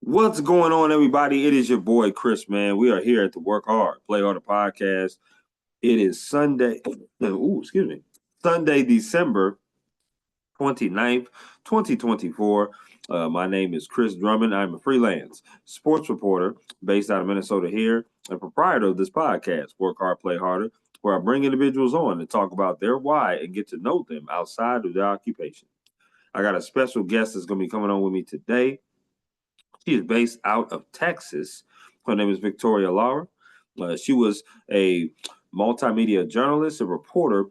What's going on, everybody? It is your boy Chris, man. We are here at the Work Hard, Play Harder podcast. It is Sunday. Excuse me. Sunday, December 29th, 2024. My name is Chris Drummond. I'm a freelance sports reporter based out of Minnesota here and proprietor of this podcast, Work Hard, Play Harder, where I bring individuals on to talk about their why and get to know them outside of their occupation. I got a special guest that's going to be coming on with me today. She is based out of Texas. Her name is Victoria Lara. She was a multimedia journalist, a reporter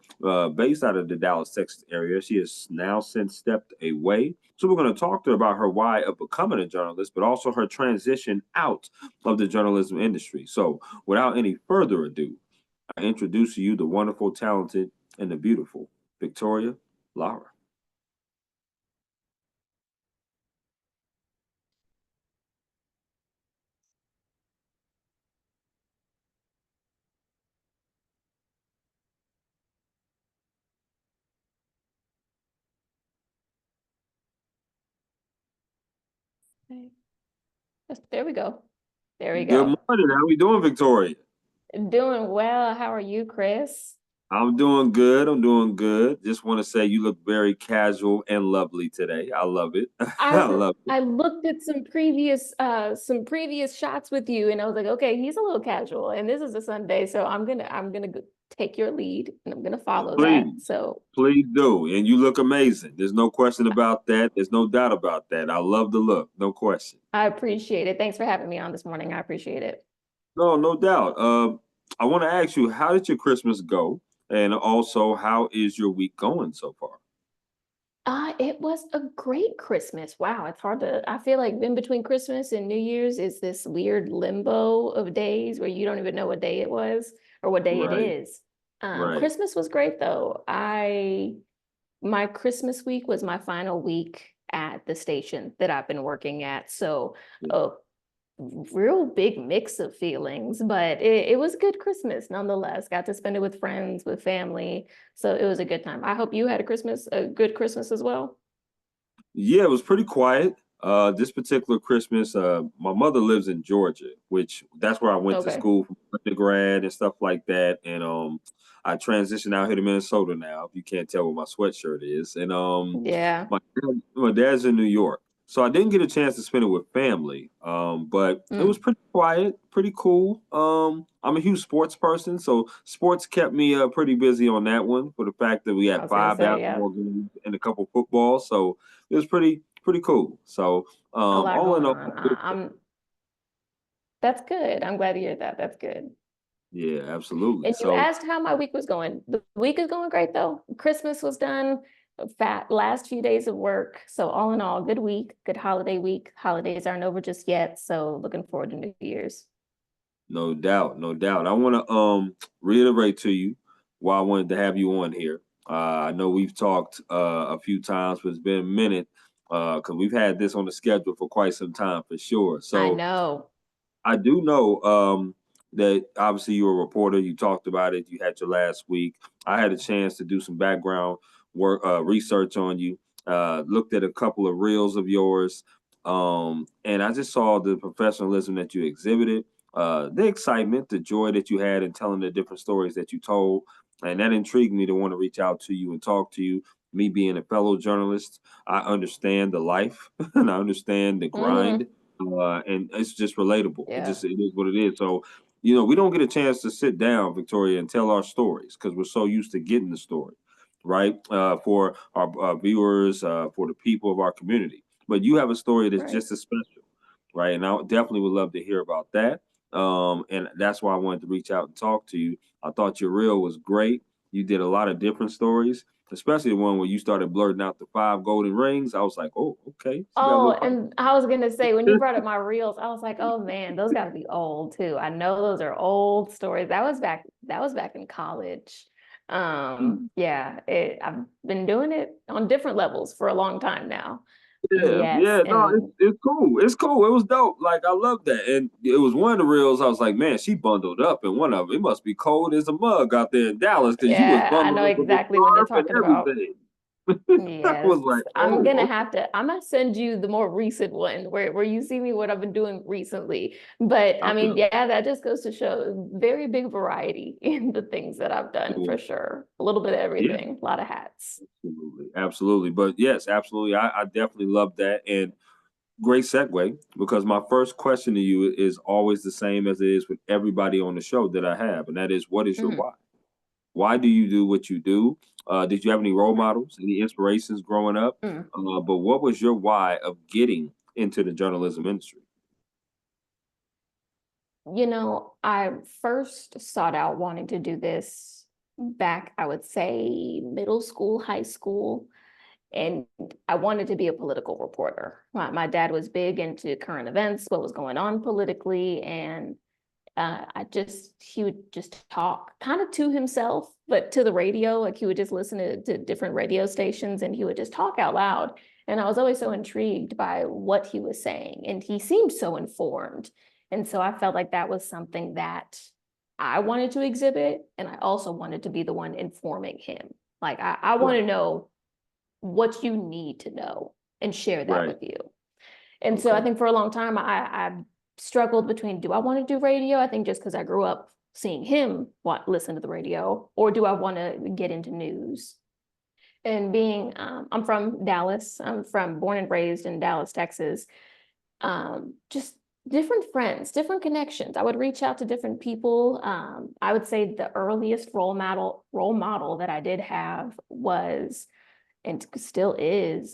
based out of the Dallas, Texas area. She has now since stepped away. So we're going to talk to her about her why of becoming a journalist, but also her transition out of the journalism industry. So without any further ado, I introduce to you the wonderful, talented, and the beautiful Victoria Lara. Okay. There we go. There we Good go. morning. How we doing, Victoria? Doing well. How are you, Chris? I'm doing good. I'm doing good. Just want to say you look very casual and lovely today. I love it. I I love it. I looked at some previous shots with you, and I was like, okay, he's a little casual, and this is a Sunday, so I'm gonna take your lead, and I'm gonna follow that. Please, So please do. And you look amazing. There's no question about that. There's no doubt about that. I love the look. No question. I appreciate it. Thanks for having me on this morning. I appreciate it. No, no doubt. I want to ask you, how did your Christmas go? And also, how is your week going so far? It was a great Christmas. Wow, it's hard to, I feel like in between Christmas and New Year's is this weird limbo of days where you don't even know what day it was or what day it Right, is. right. Christmas was great though. My Christmas week was my final week at the station that I've been working at. So a real big mix of feelings, but it was a good Christmas nonetheless. Got to spend it with friends, with family. So it was a good time. I hope you had a good Christmas as well. Yeah, it was pretty quiet. This particular Christmas, my mother lives in Georgia, which that's where I went to Okay. school for undergrad and stuff like that. And I transitioned out here to Minnesota now. If you can't tell what my sweatshirt is, and Yeah. my dad's in New York, so I didn't get a chance to spend it with family. But it was Mm. pretty quiet, pretty cool. I'm a huge sports person, so sports kept me pretty busy on that one. For the fact that we I had was gonna five say, yeah, basketball games and a couple football, so it was pretty cool. So a lot all in going all, on. That's good. I'm glad to hear that. That's good. yeah, absolutely. And you So asked how my week was going. The week is going great though. Christmas was done, fat last few days of work. So all in all, good week, good holiday week. Holidays aren't over just yet. So looking forward to New Year's. no doubt, no doubt. I want to reiterate to you why I wanted to have you on here. I know we've talked a few times, but it's been a minute because we've had this on the schedule for quite some time for sure. I So know. I do know that obviously you're a reporter. You talked about it. You had your last week. I had a chance to do some background work, research on you. Looked at a couple of reels of yours, and I just saw the professionalism that you exhibited, the excitement, the joy that you had in telling the different stories that you told, and that intrigued me to want to reach out to you and talk to you. Me being a fellow journalist, I understand the life and I understand the grind, Hmm. and it's just relatable. Yeah. It is what it is. So, we don't get a chance to sit down, Victoria, and tell our stories because we're so used to getting the story, right? For our viewers, for the people of our community. But you have a story that's Right. just as special, right? And I definitely would love to hear about that. And that's why I wanted to reach out and talk to you. I thought your reel was great. You did a lot of different stories, especially the one where you started blurting out the five golden rings. I was like, oh, okay, she got a Oh, little fun. and I was gonna say when you brought up my reels, I was like, oh man, those gotta be old too. I know those are old stories. That was back in college. Yeah, I've been doing it on different levels for a long time now. Yeah, Yes, yeah, no, and it's cool. It's cool. It was dope. Like I love that. And it was one of the reels. I was like, man, she bundled up in one of them. It must be cold as a mug out there in Dallas because you was yeah, I bundled know up with a exactly what you're scarf and talking about. everything. I Yes, was like, I'm gonna oh, have to. I'm gonna send you the more recent one where you see me what I've been doing recently. But okay. I mean, yeah, that just goes to show very big variety in the things that I've done for Well, sure. A little bit of yeah, everything, a lot of hats. absolutely, absolutely. But yes, absolutely. I definitely love that, and great segue because my first question to you is always the same as it is with everybody on the show that I have, and that is, what is your Mhm. why? Why do you do what you do? Did you have any role models, any inspirations growing up? Mm. But what was your why of getting into the journalism industry? I first sought out wanting to do this back, I would say, middle school, high school. And I wanted to be a political reporter. My dad was big into current events, what was going on politically, and he would just talk kind of to himself, but to the radio. Like he would just listen to different radio stations and he would just talk out loud. And I was always so intrigued by what he was saying. And he seemed so informed. And so I felt like that was something that I wanted to exhibit. And I also wanted to be the one informing him. Like I want Right, to know what you need to know and share that right, with you. And so I okay, think for a long time, I struggled between, do I want to do radio? I think just because I grew up seeing him listen to the radio, or do I want to get into news? And I'm from Dallas. I'm born and raised in Dallas, Texas. Just different friends, different connections. I would reach out to different people. I would say the earliest role model that I did have was and still is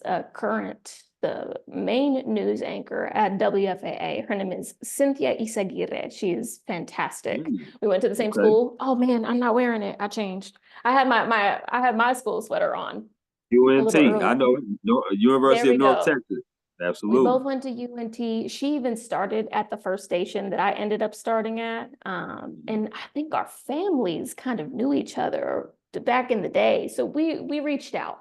the main news anchor at WFAA. Her name is Cynthia Isaguirre. She is fantastic. mm, We went to the same okay. school. Oh man, I'm not wearing it. I changed. I had my school sweater on a little UNT, I early. know it. There University of we North go. Texas. We Absolutely. both went to UNT. She even started at the first station that I ended up starting at. And I think our families kind of knew each other back in the day. So we reached out.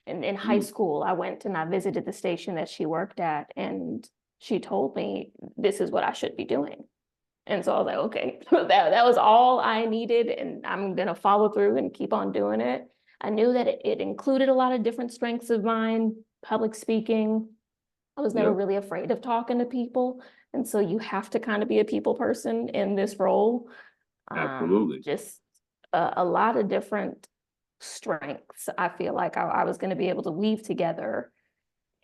And in high Mm, school, I went and I visited the station that she worked at, and she told me this is what I should be doing. And so I was like, okay, that was all I needed, and I'm gonna follow through and keep on doing it. I knew that it included a lot of different strengths of mine, public speaking. I was never yep, really afraid of talking to people. And so you have to kind of be a people person in this role. absolutely. Just a lot of different strengths. I feel like I was going to be able to weave together.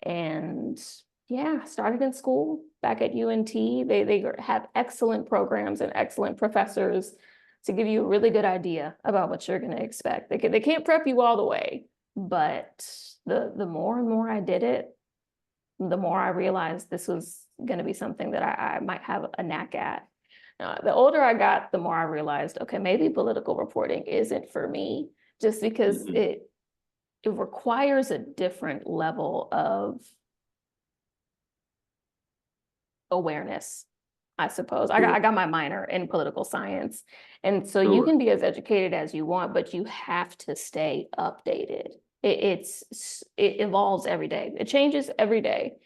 And yeah, started in school back at UNT. They have excellent programs and excellent professors to give you a really good idea about what you're going to expect. They can't prep you all the way, but the more and more I did it, the more I realized this was going to be something that I might have a knack at. The older I got, the more I realized, okay, maybe political reporting isn't for me, just because Hmm. it requires a different level of awareness, I suppose. I got Sure, I got my minor in political science, and so you sure. can be as educated as you want, but you have to stay updated. It evolves every day. It changes every day.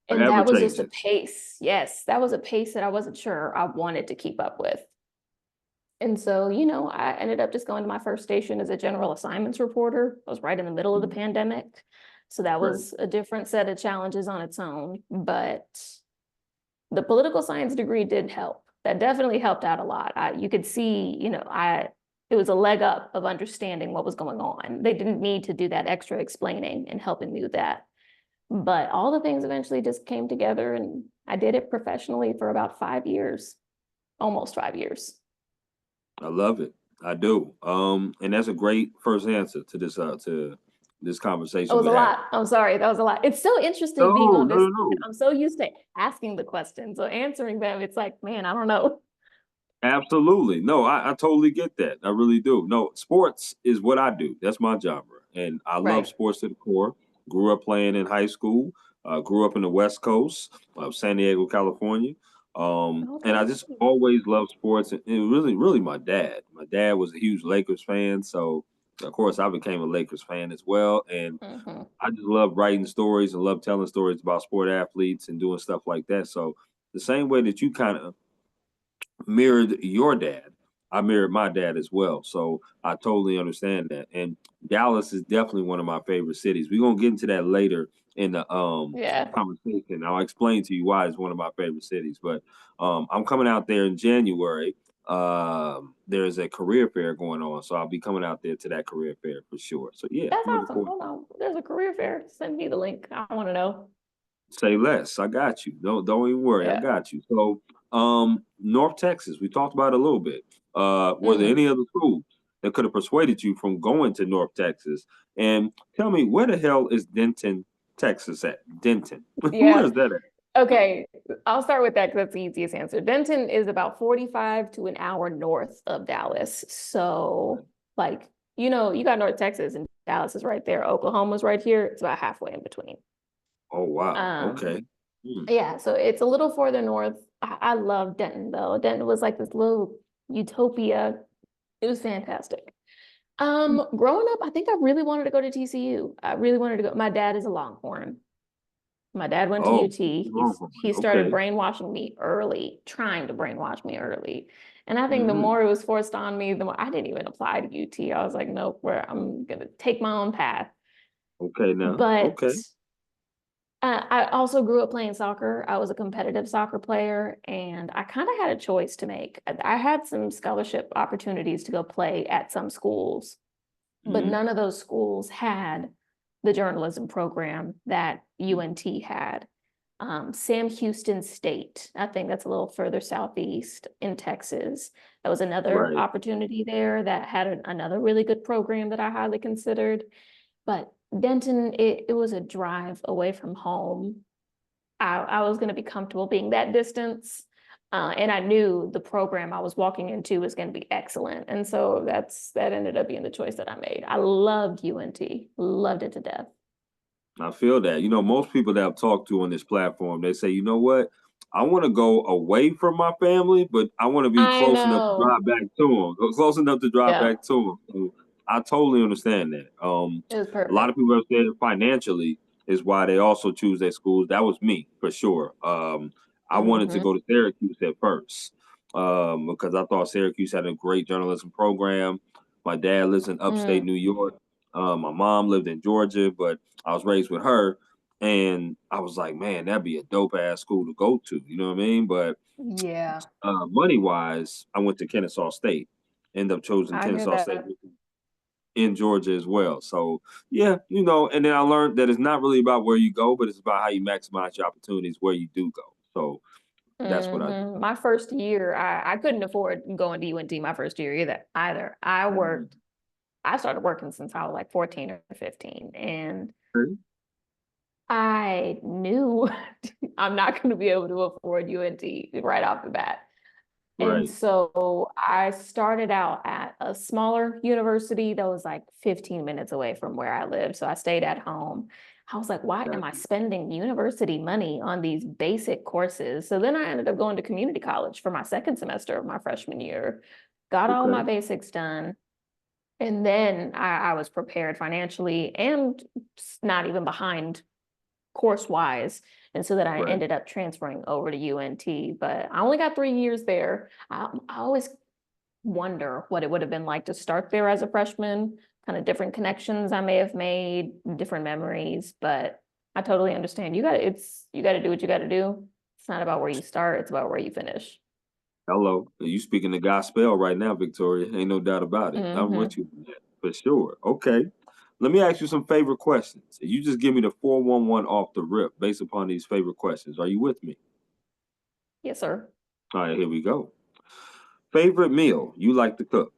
And Forever that was just a changing. pace. Yes, that was a pace that I wasn't sure I wanted to keep up with. And so, I ended up just going to my first station as a general assignments reporter. I was right in the middle of the Mhm. pandemic. So that Right. was a different set of challenges on its own. But the political science degree did help. That definitely helped out a lot. You could see, it was a leg up of understanding what was going on. They didn't need to do that extra explaining and helping me with that. But all the things eventually just came together, and I did it professionally for about 5 years, almost 5 years. I love it. I do. And that's a great first answer to this It conversation was we're a having. lot. I'm sorry, that was a lot. It's so interesting being No, on no, this. no, no. I'm so used to asking the questions, so answering them, it's like, man, I don't know. Absolutely. No, I totally get that. I really do. No, sports is what I do. That's my genre. And I love Right. sports to the core. Grew up playing in high school. Grew up in the West Coast of San Diego, California. And I Okay. just always loved sports. And really, really my dad. My dad was a huge Lakers fan. So, of course, I became a Lakers fan as well. And Hmm. I just love writing stories and love telling stories about sport athletes and doing stuff like that. So, the same way that you kind of mirrored your dad. I married my dad as well, so I totally understand that. And Dallas is definitely one of my favorite cities. We're gonna get into that later in the Yeah, conversation. I'll explain to you why it's one of my favorite cities. But I'm coming out there in January. There's a career fair going on, so I'll be coming out there to that career fair for sure. So yeah, that's I'm looking awesome. forward. Hold on. There's a career fair. Send me the link. I want to know. Say less. I got you. Don't even worry. I Yeah. got you. So, North Texas, we talked about it a little bit. Were there Hmm. any other schools that could have persuaded you from going to North Texas? And tell me, where the hell is Denton, Texas at? Denton. Where Yeah. is that at? Okay. I'll start with that because that's the easiest answer. Denton is about 45 to an hour north of Dallas. So, like, you got North Texas and Dallas is right there. Oklahoma's right here. It's about halfway in between. Oh wow. Um, Okay. Hmm. yeah, so it's a little further north. I love Denton though. Denton was like this little utopia. It was fantastic. Growing up, I think I really wanted to go to TCU. I really wanted to go. My dad is a Longhorn. My dad went to Oh, UT. He started okay. brainwashing me early, trying to brainwash me early. And I think the Hmm. more it was forced on me, the more I didn't even apply to UT. I was like, nope, where I'm gonna take my own path. Okay now. But Okay. I also grew up playing soccer. I was a competitive soccer player, and I kind of had a choice to make. I had some scholarship opportunities to go play at some schools, but Hmm. none of those schools had the journalism program that UNT had. Sam Houston State, I think that's a little further southeast in Texas. That was another Right. opportunity there that had another really good program that I highly considered. But Denton, it was a drive away from home. I was going to be comfortable being that distance. And I knew the program I was walking into was going to be excellent. And so that ended up being the choice that I made. I loved UNT, loved it to death. I feel that. Most people that I've talked to on this platform, they say, you know what? I want to go away from my family, but I want to be I close enough to know. drive back to them. Close enough to drive Yeah, back to them. I totally understand that. it was A lot of perfect. people have said financially is why they also choose their schools. That was me for sure. I wanted to Hmm. go to Syracuse at first because I thought Syracuse had a great journalism program. My dad lives in upstate Mm, New York. My mom lived in Georgia, but I was raised with her, and I was like, man, that'd be a dope ass school to go to. You know what I mean? But yeah, money wise, I went to Kennesaw State. End up choosing I hear Kennesaw State that. in Georgia as well. So yeah, and then I learned that it's not really about where you go, but it's about how you maximize your opportunities where you do go. So that's what I do. My first year, I couldn't afford going to UNT my first year either. Mhm. I started working since I was like 14 or 15, and Okay. I knew I'm not going to be able to afford UNT right off the bat. And Right. so I started out at a smaller university that was like 15 minutes away from where I lived. So I stayed at home. I was like, why am I Gotcha. spending university money on these basic courses? So then I ended up going to community college for my second semester of my freshman year, got all my Okay. basics done. And then I was prepared financially and not even behind course wise. And so that I Right. ended up transferring over to UNT. But I only got 3 years there. I always wonder what it would have been like to start there as a freshman, kind of different connections I may have made, different memories. But I totally understand. You gotta do what you gotta do. It's not about where you start, it's about where you finish. Hello. You speaking the gospel right now, Victoria. Ain't no doubt about it. I'm with Hmm. you on that, for sure. Okay. Let me ask you some favorite questions. You just give me the 411 off the rip based upon these favorite questions. Are you with me? Yes, sir. All right, here we go. Favorite meal you like to cook?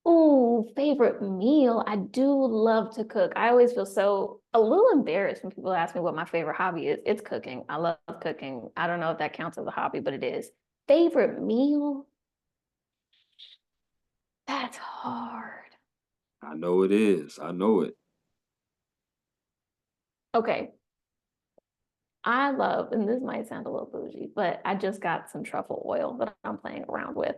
Oh, favorite meal. I do love to cook. I always feel a little embarrassed when people ask me what my favorite hobby is. It's cooking. I love cooking. I don't know if that counts as a hobby, but it is. Favorite meal? That's hard. I know it is. I know it. Okay. I love, and this might sound a little bougie, but I just got some truffle oil that I'm playing around with.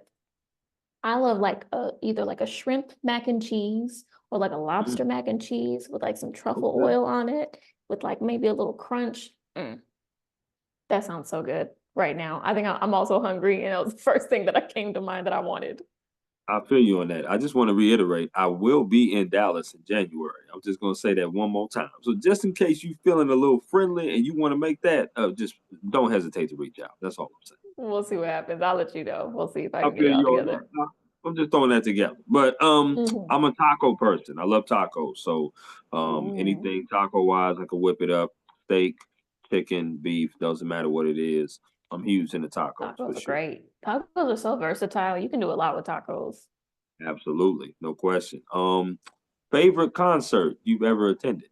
I love like either like a shrimp mac and cheese or like a Mm, lobster mac and cheese with like some truffle okay. oil on it with like maybe a little crunch. That sounds so good. right now. I think I'm also hungry, and it was the first thing that I came to mind that I wanted. I feel you on that. I just want to reiterate, I will be in Dallas in January. I'm just going to say that one more time. So just in case you feeling a little friendly and you want to make that, just don't hesitate to reach out. That's all I'm saying. We'll see what happens. I'll let you know. We'll see if I I can get feel it all you on together. that. I'm just throwing that together. But Mhm. I'm a taco person. I love tacos. So Ooh, anything taco wise, I can whip it up. Steak, chicken, beef, doesn't matter what it is. I'm huge into tacos for tacos are sure. great. Tacos are so versatile. You can do a lot with tacos. Absolutely, no question. Favorite concert you've ever attended?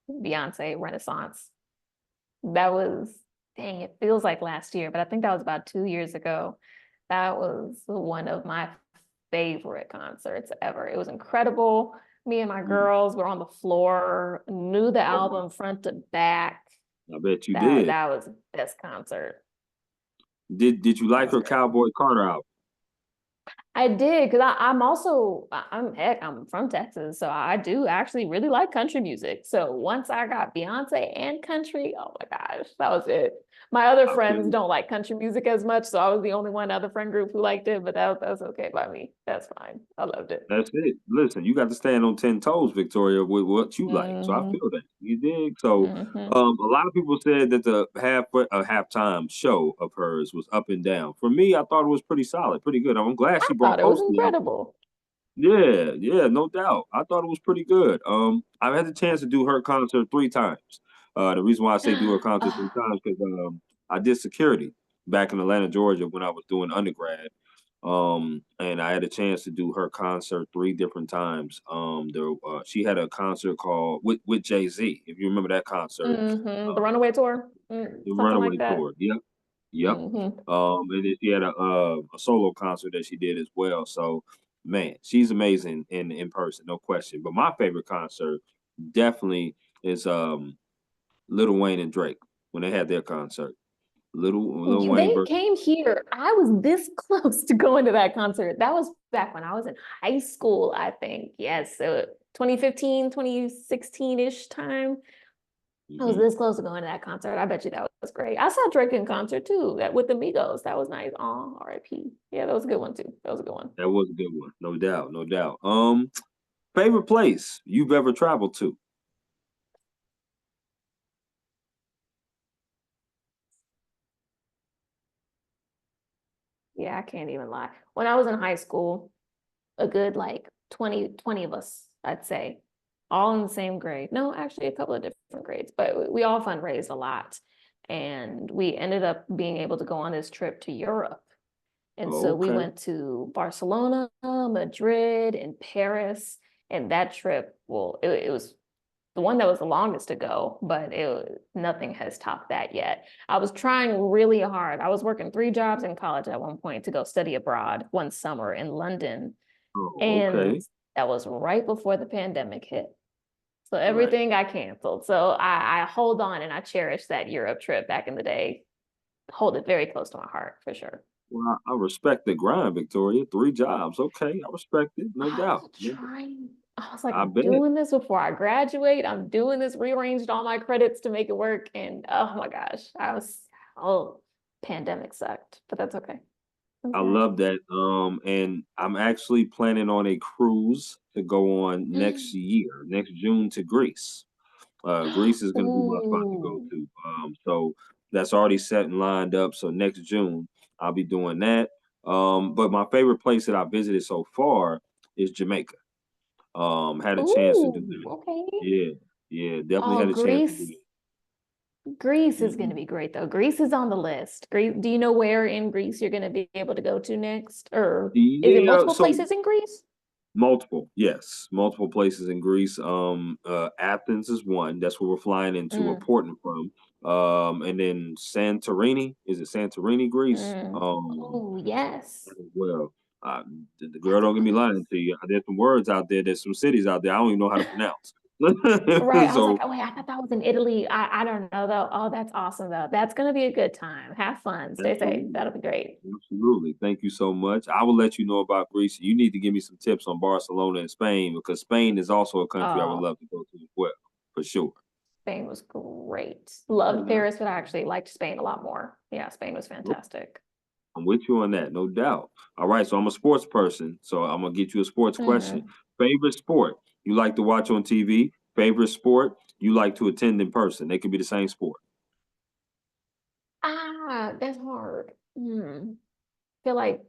Beyonce Renaissance. That was, dang, it feels like last year, but I think that was about 2 years ago. That was one of my favorite concerts ever. It was incredible. Me and my Mm. girls were on the floor, knew the Oh, wow. album front to back. I bet you That did. that was the best concert. Did you That like was her great. Cowboy Carter album? I did because I'm also I'm from Texas, so I do actually really like country music. So once I got Beyonce and country, oh my gosh, that was it. My other I feel friends you. don't like country music as much, so I was the only one other friend group who liked it, but that was okay by me. That's fine. I loved it. That's it. Listen, you got to stand on 10 toes, Victoria, with what you like. So I Hmm. feel that. You dig? So Hmm. a lot of people said that the halftime show of hers was up and down. For me, I thought it was pretty solid, pretty good. I'm glad I she brought thought it was hosting out. incredible. Yeah, yeah, no doubt. I thought it was pretty good. I've had the chance to do her concert 3 times. The reason why I say do her concert 3 times because I did security back in Atlanta, Georgia when I was doing undergrad. And I had a chance to do her concert 3 different times. She had a concert called with Jay-Z, if you remember that concert. The Um, Runaway Tour, the something Runaway like that. Tour. Yep. Yep. Hmm. And then she had a solo concert that she did as well. So man, she's amazing in person, no question. But my favorite concert definitely is Lil Wayne and Drake when they had their concert. Lil Wayne They versus came here. I was this close to going to that concert. That was back when I was in high school, I think. Yes, so 2015, 2016-ish time. I was Mhm. this close to going to that concert. I bet you that was great. I saw Drake in concert too, that with the Migos. That was nice. Oh, R.I.P. Yeah, that was a good one too. That was a good one. That was a good one, no doubt, no doubt. Favorite place you've ever traveled to? Yeah, I can't even lie. When I was in high school, a good like 20 of us, I'd say, all in the same grade. No, actually a couple of different grades, but we all fundraised a lot. And we ended up being able to go on this trip to Europe. And so we Okay. went to Barcelona, Madrid, and Paris. And that trip, well, it was the one that was the longest to go, but nothing has topped that yet. I was trying really hard. I was working 3 jobs in college at one point to go study abroad one summer in London, Oh, and okay. that was right before the pandemic hit. So Right. everything got canceled. So I hold on and I cherish that Europe trip back in the day. Hold it very close to my heart for sure. Well, I respect the grind, Victoria. 3 jobs. Okay, I respect it, no I doubt. was trying. I was like, I I'm bet. doing this before I graduate. I'm doing this, rearranged all my credits to make it work. And oh my gosh, oh, pandemic sucked, but that's okay. That's I all right. love that. And I'm actually planning on a cruise to go on next year, next June to Greece. Greece is going to be my spot to go Ooh, to. So that's already set and lined up. So next June, I'll be doing that. But my favorite place that I visited so far is Jamaica. Had a chance to do ooh, that. okay. Yeah, yeah, definitely Oh, had a chance to do Greece. Greece is going to that. be great though. Greece is on the list. Greece, do you know where in Greece you're going to be able to go to next? Or is it Yeah, multiple so places in Greece? multiple, yes, multiple places in Greece. Athens is one. That's where we're flying into or Mm, porting from. And then Santorini, is it Santorini, Greece? mm. Oh, yes. As well. Uh, the girl That's a don't get me good lying to you. There's some words out there. There's some cities out there I don't even know how to pronounce. Right. I was like, So oh wait, I thought that was in Italy. I don't know though. Oh, that's awesome though. That's gonna be a good time. Have fun. Stay safe. absolutely, That'll be great. absolutely. Thank you so much. I will let you know about Greece. You need to give me some tips on Barcelona and Spain because Spain is also a country I would Oh, love to go to as well, for sure. Spain was great. Yeah, Loved man. Paris, but I actually liked Spain a lot more. Yeah, Spain was fantastic. I'm with you on that, no doubt. All right, so I'm a sports person, so I'm gonna get you a sports question. Mhm. Favorite sport you like to watch on TV? Favorite sport you like to attend in person? They could be the same sport. That's hard. Feel like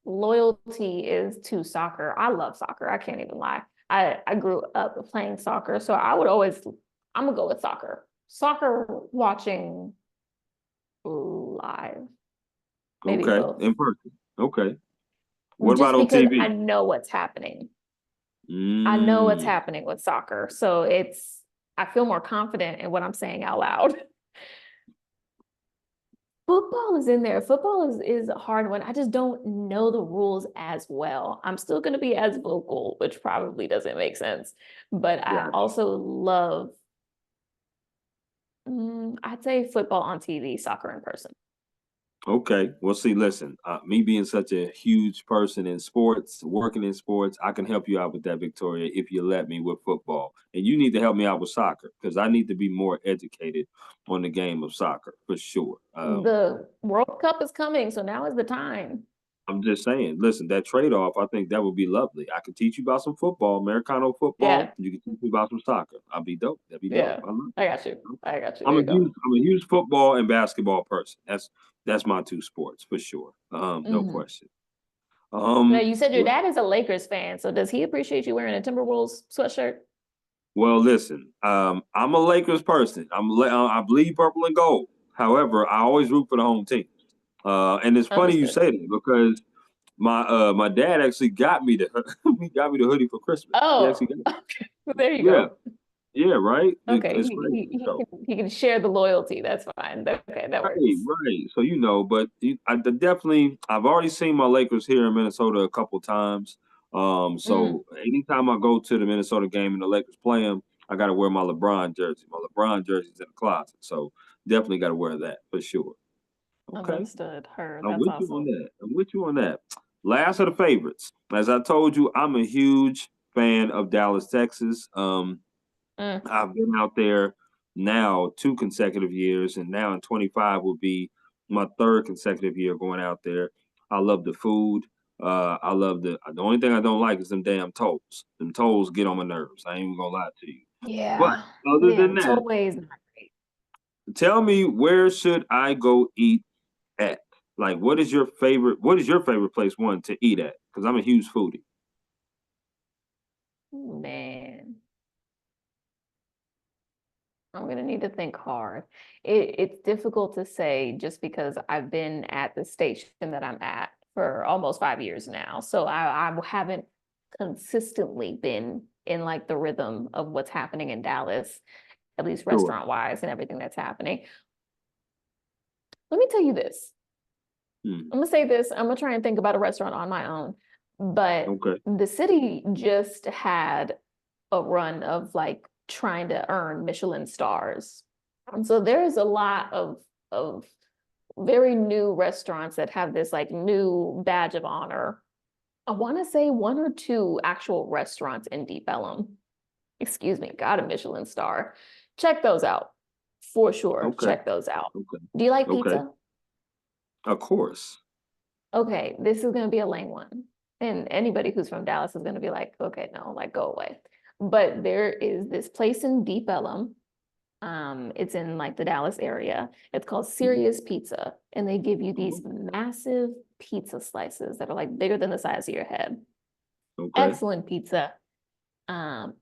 loyalty is to soccer. I love soccer. I can't even lie. I grew up playing soccer, so I'm gonna go with soccer. Soccer watching live, maybe Okay, both. in person. Okay. What about Just on because I TV? know what's happening. I know what's Mm, happening with soccer, so I feel more confident in what I'm saying out loud. Football is in there. Football is a hard one. I just don't know the rules as well. I'm still going to be as vocal, which probably doesn't make sense. But I gotcha. also love, I'd say football on TV, soccer in person. Okay. Well, see, listen, me being such a huge person in sports, working in sports, I can help you out with that, Victoria, if you let me with football. And you need to help me out with soccer because I need to be more educated on the game of soccer for sure. The World Cup is coming, so now is the time. I'm just saying, listen, that trade off, I think that would be lovely. I could teach you about some football, Americano Yeah, football. You can teach me about some soccer. I'll be dope. That'd be dope. yeah. I love I got you. it. I got you. There you go. I'm a huge football and basketball person. That's my two sports for sure. No Hmm. question. Now, Um, you said your well, dad is a Lakers fan, so does he appreciate you wearing a Timberwolves sweatshirt? well, listen, I'm a Lakers person. I bleed purple and gold. However, I always root for the home team. And it's funny you Understood. say that because my dad actually got me the he got me the hoodie for Christmas. He actually Oh, got okay. There you yeah. go. Yeah, right? Okay, It's crazy. So he can share the loyalty. That's fine. Okay, that right, works. right. So but definitely I've already seen my Lakers here in Minnesota a couple times. Mm, So anytime I go to the Minnesota game and the Lakers play them, I gotta wear my LeBron jersey. My LeBron jersey's in the closet. So definitely gotta wear that for sure. Okay. understood. Her. I'm That's with you on awesome. that. I'm with you on that. Last of the favorites. As I told you, I'm a huge fan of Dallas, Texas. Mm, I've been out there now 2 consecutive years, and now in 25 will be my third consecutive year going out there. I love the food. I love the only thing I don't like is them damn tolls. Them tolls get on my nerves. I ain't even gonna lie to you. But yeah. other Yeah, than that, tollways not great. tell me where should I go eat at? Like, what is your favorite? What is your favorite place one to eat at? Because I'm a huge foodie. Man, I'm gonna need to think hard. It's difficult to say just because I've been at the station that I'm at for almost 5 years now. So I haven't consistently been in like the rhythm of what's happening in Dallas, at least Sure. restaurant wise and everything that's happening. Let me tell you this. Hmm. I'm gonna say this. I'm gonna try and think about a restaurant on my own. But Okay. the city just had a run of like trying to earn Michelin stars. And so there's a lot of very new restaurants that have this like new badge of honor. I want to say one or two actual restaurants in Deep Ellum, excuse me, got a Michelin star. Check those out for sure. Okay. Check those out. Okay. Do you like Okay. pizza? Of course. Okay, this is going to be a lame one. And anybody who's from Dallas is going to be like, okay, no, like go away. But there is this place in Deep Ellum. It's in like the Dallas area. It's called Mhm. Serious Pizza. And they give you these massive pizza slices that are like bigger than the size of your head. Okay. Excellent pizza.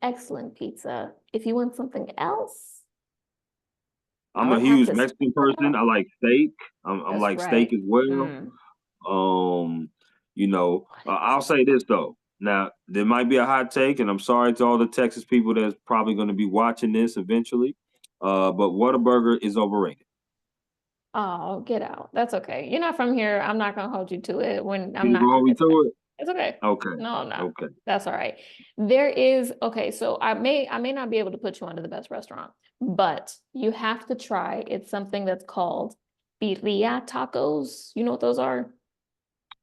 Excellent pizza. If you want something else, I I'm a would have huge to spell Mexican it person. out. I like steak. I'm That's like steak right. as well. Mm. Um, What? I'll say this though. Now, there might be a hot take, and I'm sorry to all the Texas people that's probably going to be watching this eventually. But Whataburger is overrated. Oh, get out. That's okay. You're not from here. I'm not gonna hold you to it when I'm You not gonna hold me convinced. to it? It's okay. Okay. No, I'm not. Okay. That's all right. Okay, so I may not be able to put you onto the best restaurant, but you have to try. It's something that's called birria tacos. You know what those are?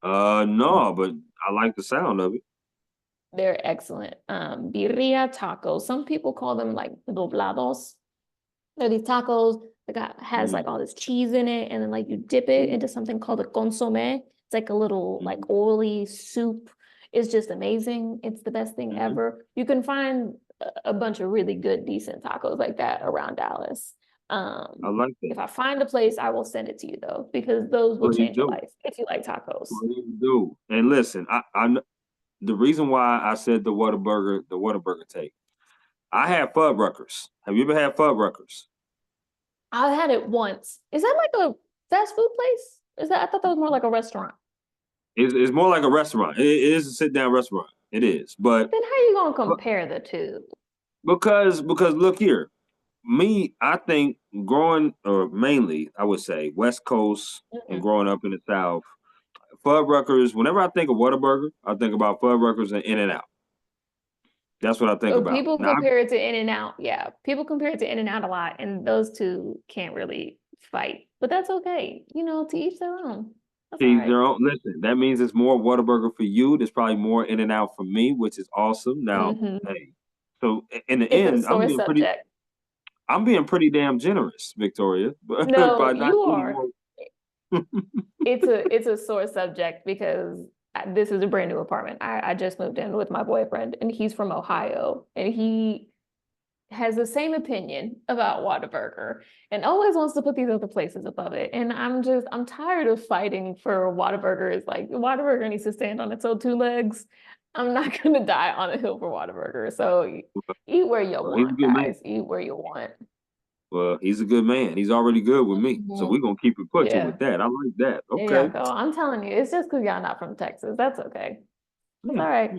No, but I like the sound of it. They're excellent. Birria tacos. Some people call them like doblados. They're these tacos that has like all Mm, this cheese in it, and then like you dip it mm, into something called a consomme. It's like a little mm, like oily soup. It's just amazing. It's the best thing mm. ever. You can find a bunch of really good, decent tacos like that around Dallas. I like that. If I find a place, I will send it to you though, because those will Please change your do. life if you like tacos. Please do. And listen, the reason why I said the Whataburger take. I had Fuddruckers. Have you ever had Fuddruckers? I had it once. Is that like a fast food place? Is that I thought that was more like a restaurant. It's more like a restaurant. It is a sit down restaurant. It is, Then how you gonna but compare the two? because look here, me, I think growing or mainly I would say West Coast and Mhm. growing up in the South, Fuddruckers. Whenever I think of Whataburger, I think about Fuddruckers and In and Out. That's what I think Oh, about. people Now, compare it to In and Out. Yeah, people compare it to In and Out a lot, and those two can't really fight. But that's okay. To each their own. That's all tease right. their own. Listen, that means it's more Whataburger for you. There's probably more In and Out for me, which is awesome. Now, Hmm. hey, so in the It's a end, sore subject. I'm being pretty damn generous, Victoria, No, by not you eating are. more. It's a sore subject because this is a brand new apartment. I just moved in with my boyfriend, and he's from Ohio, and he has the same opinion about Whataburger and always wants to put these other places above it. And I'm tired of fighting for Whataburger. It's like Whataburger needs to stand on its own two legs. I'm not gonna die on a hill for Whataburger. So eat where you Well, he's a want, good man. guys. Eat where you want. Well, he's a good man. He's already good with me, so Mhm. we're gonna keep it pushing Yeah. with that. I like that. There y'all Okay, go. I'm telling you, it's just because y'all not from Texas. That's okay. That's yeah, all right.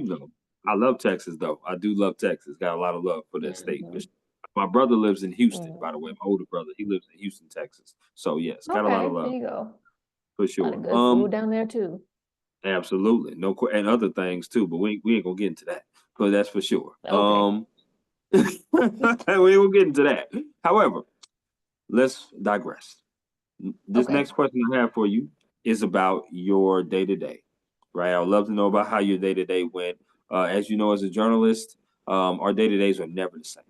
I love Texas though. I do love Texas. Got a lot of love for that state. For Mhm. sure. My brother lives in Houston, by the way. Mhm. My older brother, he lives in Houston, Texas. So yes, got a lot of Okay, there love you go. for A lot of sure. good food down there too. Absolutely, and other things too, but we ain't gonna get into that. But that's for sure. Okay. We ain't gonna get into that. However, let's digress. This Okay. next question I have for you is about your day to day, right? I would love to know about how your day to day went. As you know, as a journalist, our day to days are never the same.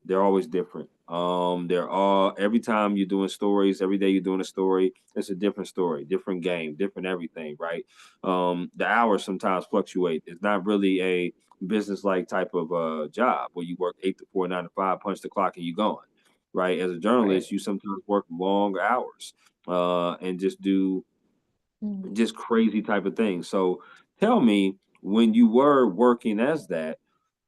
They're always different. They're all every time you're doing stories, every day you're doing a story, it's a different story, different game, different everything, right? The hours sometimes fluctuate. It's not really a business like type of job where you work 8 to 4, 9 to 5, punch the clock and you're gone. Right. As a Right. journalist, you sometimes work long hours and just do Mhm. just crazy type of things. So tell me when you were working as that,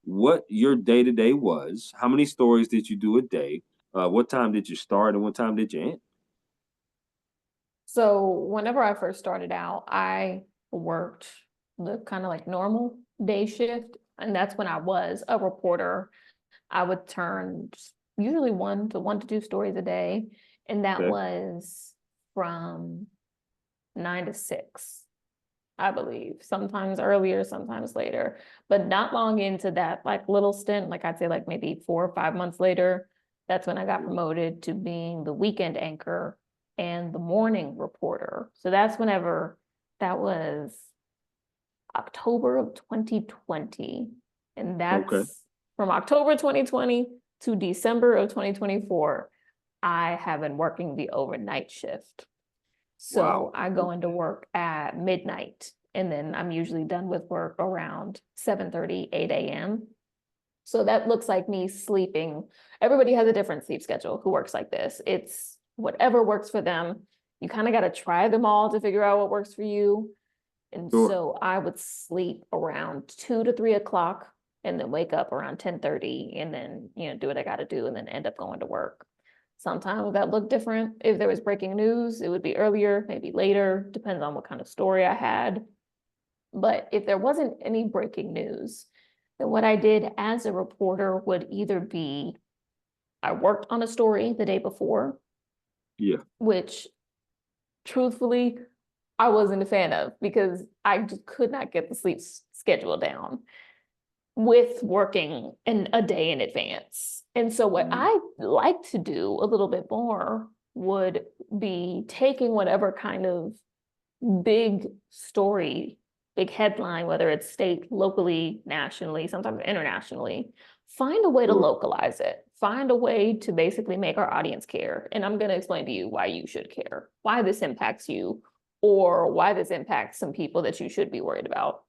what your day to day was. How many stories did you do a day? What time did you start and what time did you end? So whenever I first started out, I worked the kind of like normal day shift, and that's when I was a reporter. I would turn usually 1 to 2 stories a day, and that Okay. was from 9 to 6. I believe, sometimes earlier, sometimes later, but not long into that like little stint, like I'd say like maybe 4 or 5 months later, that's when I got promoted to being the weekend anchor and the morning reporter. So that's whenever that was October of 2020. And Okay. that's from October 2020 to December of 2024. I have been working the overnight shift. So Wow. I go into work at midnight, and then I'm usually done with work around 7:30, 8 a.m. So that looks like me sleeping. Everybody has a different sleep schedule who works like this. It's whatever works for them. You kind of got to try them all to figure out what works for you. And Sure. so I would sleep around 2 to 3 o'clock and then wake up around 10:30 and then, do what I got to do and then end up going to work. Sometimes that looked different. If there was breaking news, it would be earlier, maybe later, depends on what kind of story I had. But if there wasn't any breaking news, then what I did as a reporter would either be I worked on a story the day before, Yeah. which truthfully I wasn't a fan of because I just could not get the sleep schedule down with working in a day in advance. And so what Mm, I like to do a little bit more would be taking whatever kind of big story big headline, whether it's state, locally, nationally, sometimes internationally, find a way to Sure. localize it. Find a way to basically make our audience care. And I'm going to explain to you why you should care, why this impacts you, or why this impacts some people that you should be worried about.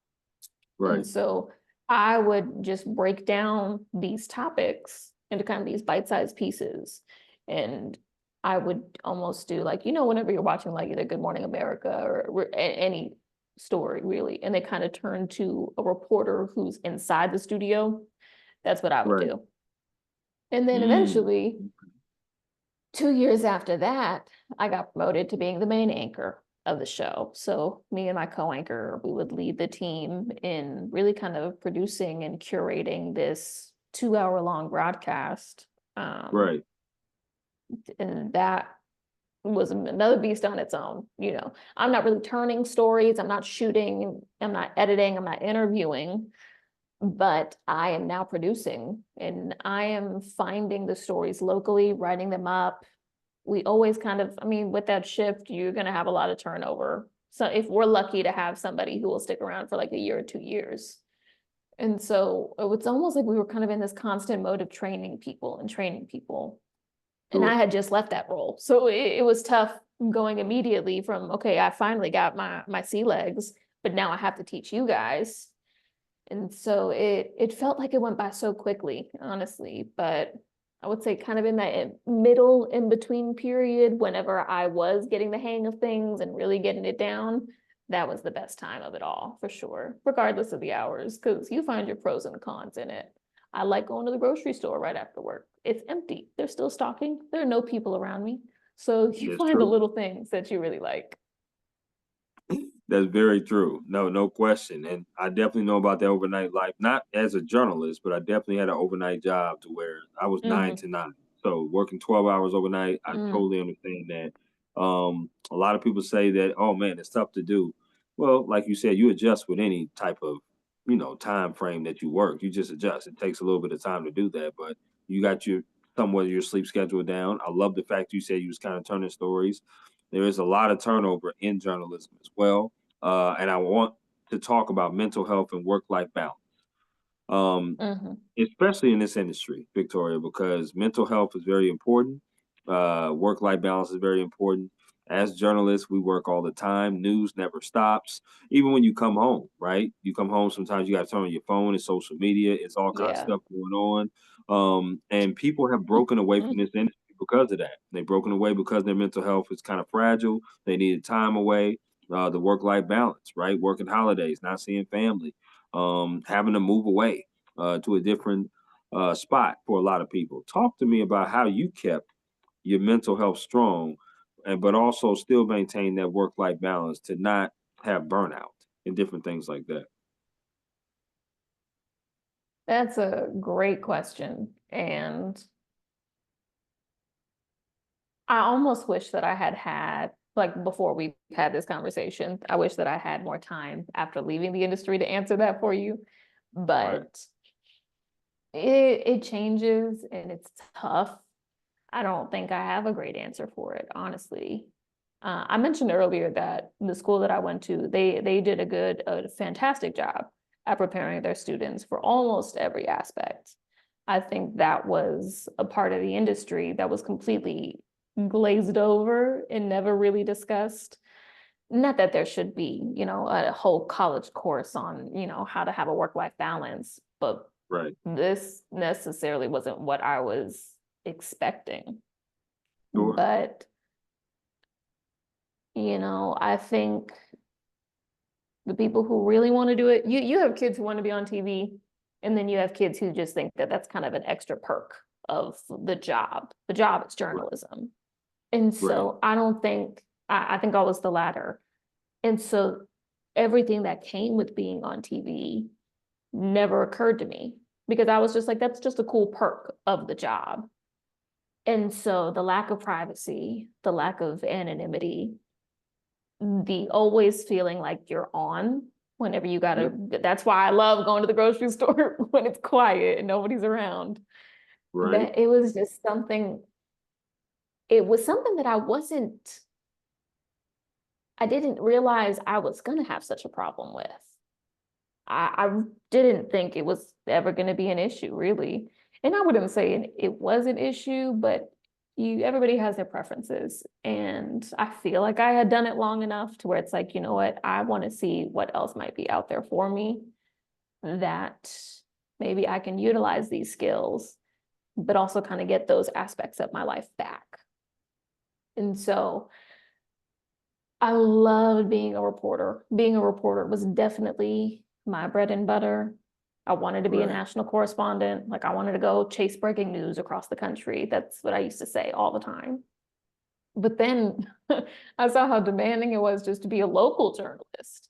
Right. And so I would just break down these topics into kind of these bite-sized pieces. And I would almost do like, whenever you're watching like either Good Morning America or any story really, and they kind of turn to a reporter who's inside the studio, that's what I would Right. do. And then Mm. eventually, 2 years after that, I got promoted to being the main anchor of the show. So me and my co-anchor, we would lead the team in really kind of producing and curating this 2 hour long broadcast. Right. And that was another beast on its own. I'm not really turning stories, I'm not shooting, I'm not editing, I'm not interviewing, but I am now producing and I am finding the stories locally, writing them up. We always kind of, with that shift, you're going to have a lot of turnover. So if we're lucky to have somebody who will stick around for like a year or 2 years. And so it's almost like we were kind of in this constant mode of training people and training people. And I Sure. had just left that role. So it was tough going immediately from, okay, I finally got my sea legs, but now I have to teach you guys. And so it felt like it went by so quickly, honestly. But I would say kind of in that middle in between period, whenever I was getting the hang of things and really getting it down, that was the best time of it all, for sure, regardless of the hours, because you find your pros and cons in it. I like going to the grocery store right after work. It's empty. They're still stocking. There are no people around me. So you That's find the true. little things that you really like. That's very true. No question. And I definitely know about the overnight life, not as a journalist, but I definitely had an overnight job to where I was 9 to 9. So working 12 hours overnight, I Mm. totally understand that. A lot of people say that, oh man, it's tough to do. Well, like you said, you adjust with any type of, time frame that you work. You just adjust. It takes a little bit of time to do that, but you got somewhat your sleep schedule down. I love the fact you said you was kind of turning stories. There is a lot of turnover in journalism as well, and I want to talk about mental health and work-life balance, Mm-hmm. especially in this industry, Victoria, because mental health is very important. Work-life balance is very important. As journalists, we work all the time. News never stops. Even when you come home, right? You come home, sometimes you got to turn on your phone and social media. It's all kind of Yeah. stuff going on. And people have broken away from this industry because of that. They've broken away because their mental health is kind of fragile. They needed time away. The work-life balance, right? Working holidays, not seeing family, having to move away to a different spot for a lot of people. Talk to me about how you kept your mental health strong, and but also still maintain that work-life balance to not have burnout and different things like that. That's a great question. And I almost wish that I had, like before we had this conversation, I wish that I had more time after leaving the industry to answer that for you. Right. But it changes and it's tough. I don't think I have a great answer for it, honestly. I mentioned earlier that the school that I went to, they did a fantastic job at preparing their students for almost every aspect. I think that was a part of the industry that was completely glazed over and never really discussed. Not that there should be, a whole college course on, how to have a work-life balance, but Right. this necessarily wasn't what I was expecting. Sure. But, I think the people who really want to do it, you have kids who want to be on TV, and then you have kids who just think that that's kind of an extra perk of the job. The job is Right. journalism. And Right. so I think I was the latter. And so everything that came with being on TV never occurred to me because I was just like, that's just a cool perk of the job. And so the lack of privacy, the lack of anonymity, the always feeling like you're on whenever you gotta, Yep. that's why I love going to the grocery store when it's quiet and nobody's around. Right. That it was just something, it was something that I didn't realize I was gonna have such a problem with. I didn't think it was ever going to be an issue, really. And I wouldn't say it was an issue, but everybody has their preferences. And I feel like I had done it long enough to where it's like, you know what, I want to see what else might be out there for me, that maybe I can utilize these skills, but also kind of get those aspects of my life back. And so I loved being a reporter. Being a reporter was definitely my bread and butter. I wanted to be a Right. national correspondent. Like, I wanted to go chase breaking news across the country. That's what I used to say all the time. But then I saw how demanding it was just to be a local journalist.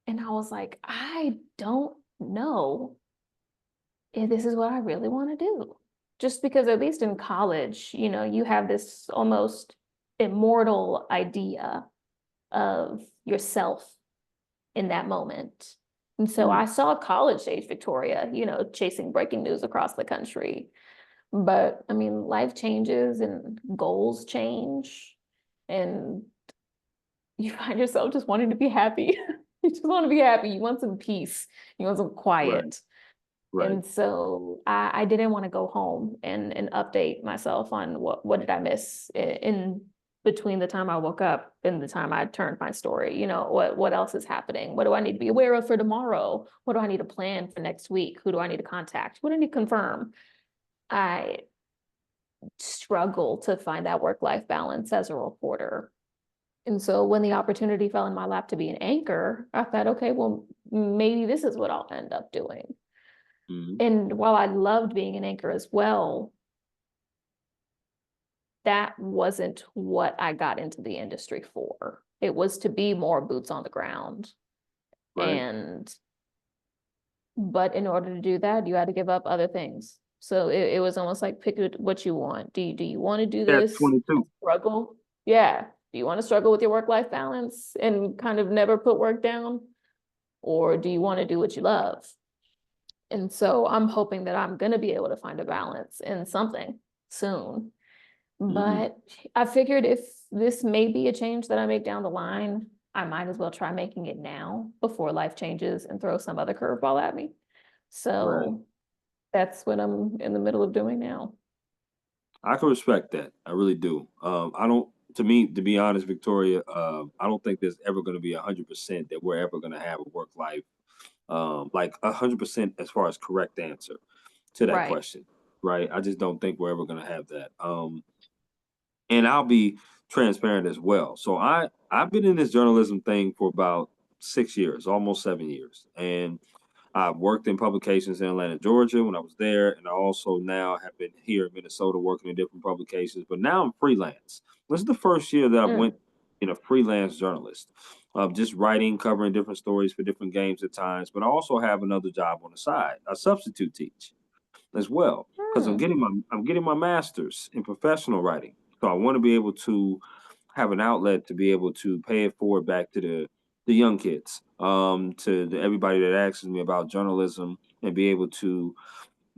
And I was like, I don't know if this is what I really want to do. Just because, at least in college, you have this almost immortal idea of yourself in that moment. And so I saw college age Victoria, chasing breaking news across the country. But I mean, life changes and goals change, and you find yourself just wanting to be happy. You just want to be happy. You want some peace. You want some Right. quiet. Right. And so I didn't want to go home and update myself on what did I miss in between the time I woke up and the time I turned my story. What else is happening? What do I need to be aware of for tomorrow? What do I need to plan for next week? Who do I need to contact? What do I need to confirm? I struggle to find that work-life balance as a reporter. And so when the opportunity fell in my lap to be an anchor, I thought, okay, well, maybe this is what I'll end up doing. Mm-hmm. And while I loved being an anchor as well, that wasn't what I got into the industry for. It was to be more boots on the ground. Right. But in order to do that, you had to give up other things. So it was almost like, pick what you want. Do you want to do Yeah, this 22. struggle? Yeah. Do you want to struggle with your work-life balance and kind of never put work down? Or do you want to do what you love? And so I'm hoping that I'm going to be able to find a balance in something soon. Mm-hmm. But I figured if this may be a change that I make down the line, I might as well try making it now before life changes and throw some other curveball at me. Right. So that's what I'm in the middle of doing now. I can respect that. I really do. I don't. To me, to be honest, Victoria, I don't think there's ever going to be 100% that we're ever going to have a work life, like 100% as far as correct answer to that Right. question, right? I just don't think we're ever going to have that. And I'll be transparent as well. So I've been in this journalism thing for about 6 years, almost 7 years, and I worked in publications in Atlanta, Georgia when I was there, and I also now have been here in Minnesota working in different publications. But now I'm freelance. This is the first year that I went Mm. in a freelance journalist, just writing, covering different stories for different games at times. But I also have another job on the side. I substitute teach as well because Mm. I'm getting my master's in professional writing. So I want to be able to have an outlet to be able to pay it forward back to the young kids, to everybody that asks me about journalism and be able to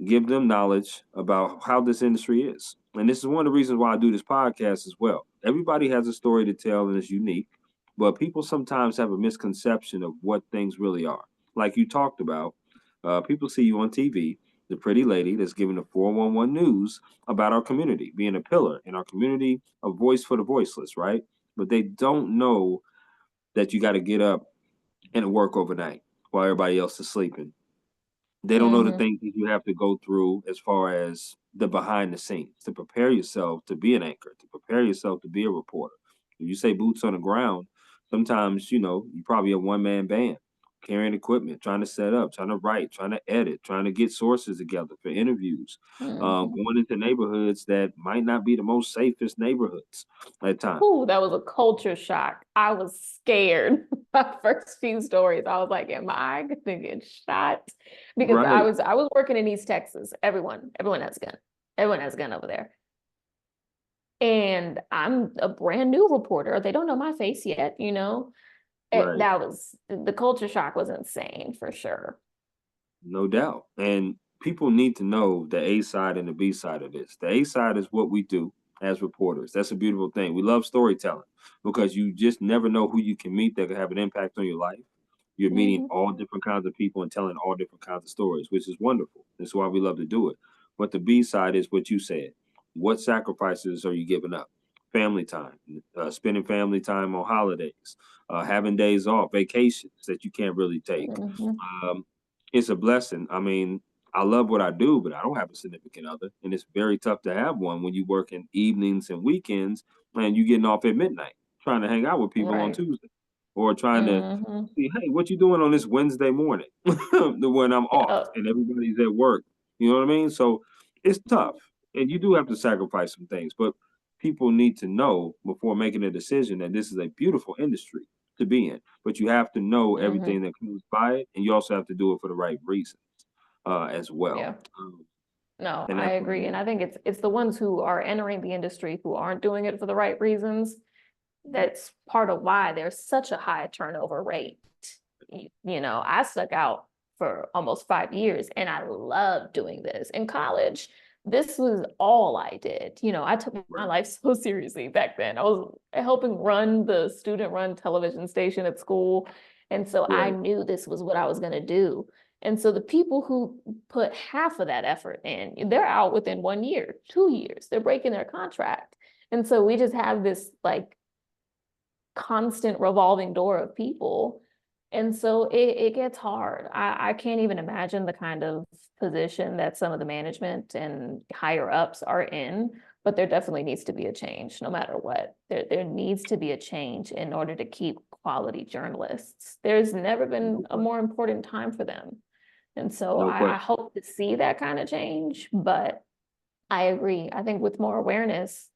give them knowledge about how this industry is. And this is one of the reasons why I do this podcast as well. Everybody has a story to tell and it's unique, but people sometimes have a misconception of what things really are. Like you talked about, people see you on TV, the pretty lady that's giving the 411 news about our community, being a pillar in our community, a voice for the voiceless, right? But they don't know that you got to get up and work overnight while everybody else is sleeping. They don't know the Mm-hmm. things that you have to go through as far as the behind the scenes to prepare yourself to be an anchor, to prepare yourself to be a reporter. If you say boots on the ground, sometimes, you probably a one man band carrying equipment, trying to set up, trying to write, trying to edit, trying to get sources together for interviews, Mm-hmm. going into neighborhoods that might not be the most safest neighborhoods at times. Ooh, that was a culture shock. I was scared. My first few stories, I was like, am I gonna get shot? Because I Right, was I was working in East Texas. Everyone has a gun. Everyone has a gun over there. And I'm a brand new reporter. They don't know my face yet. right. That was the culture shock was insane for sure. No doubt. And people need to know the A side and the B side of this. The A side is what we do as reporters. That's a beautiful thing. We love storytelling because you just never know who you can meet that can have an impact on your life. You're meeting Mm-hmm. all different kinds of people and telling all different kinds of stories, which is wonderful. That's why we love to do it. But the B side is what you said. What sacrifices are you giving up? Family time, spending family time on holidays, having days off, vacations that you can't really take. Mm-hmm. Um, it's a blessing. I mean, I love what I do, but I don't have a significant other, and it's very tough to have one when you work in evenings and weekends and you getting off at midnight, trying to hang out with people on Right. Tuesday, or trying to Mm-hmm. see, hey, what you doing on this Wednesday morning when I'm off Yeah. and everybody's at work. You know what I mean? So it's tough, and you do have to sacrifice some things, but people need to know before making a decision that this is a beautiful industry to be in. But you have to know Mm-hmm. everything that comes by it, and you also have to do it for the right reasons as well. Yeah. No, And I that's what I agree. And love. I think it's the ones who are entering the industry who aren't doing it for the right reasons. That's part of why there's such a high turnover rate. I stuck out for almost 5 years and I love doing this. In college, this was all I did. I took my Right. life so seriously back then. I was helping run the student run television station at school. And so I Right. knew this was what I was going to do. And so the people who put half of that effort in, they're out within 1 year, 2 years, they're breaking their contract. And so we just have this like constant revolving door of people. And so it gets hard. I can't even imagine the kind of position that some of the management and higher ups are in, but there definitely needs to be a change no matter what. There needs to be a change in order to keep quality journalists. There's never been No a question. more important time for them. And so No I question. hope to see that kind of change, but I agree. I think with more awareness,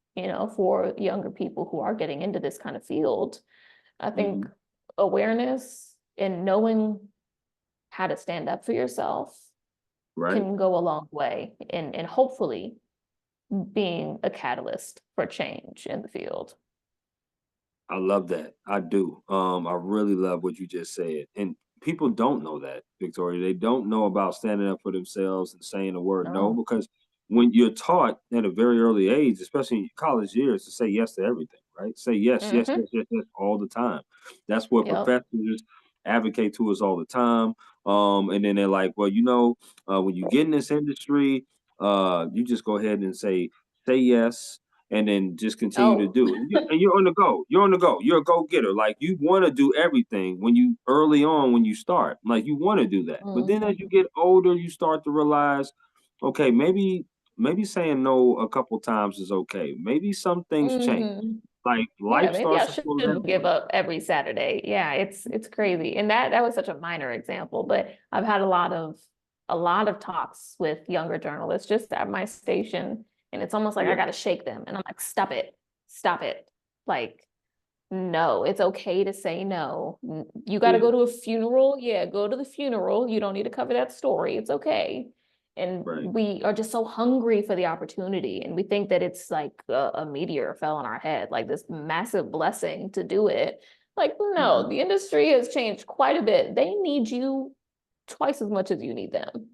for younger people who are getting into this kind of field, I think Hmm. awareness and knowing how to stand up for yourself Right. can go a long way in hopefully being a catalyst for change in the field. I love that. I do. I really love what you just said. And people don't know that, Victoria. They don't know about standing up for themselves and saying the word no, No. because when you're taught at a very early age, especially in your college years, to say yes to everything, right? Say yes, yes, Mm-hmm. yes, yes, yes all the time. That's what Yep. professors advocate to us all the time. And then they're like, well, when you get in this industry, you just go ahead and say yes and then just continue to Oh. do. And you're on the go. You're on the go. You're a go getter. Like you want to do everything when you early on when you start. Like you want to do that. But then as Mm-hmm. you get older, you start to realize, okay, maybe saying no a couple times is okay. Maybe some things change. Mm-hmm. Like Yeah, life maybe I starts to slow shouldn't down. give up every Saturday. Yeah, it's crazy. And that was such a minor example, but I've had a lot of talks with younger journalists just at my station, and it's almost like I Yeah, got to shake them. And I'm like, stop it. Stop it. Like, no, it's okay to say no. You got to yeah, go to a funeral. Yeah, go to the funeral. You don't need to cover that story. It's okay. And right. we are just so hungry for the opportunity. And we think that it's like a meteor fell on our head, like this massive blessing to do it. Like, no, Mhm. the industry has changed quite a bit. They need you twice as much as you need them.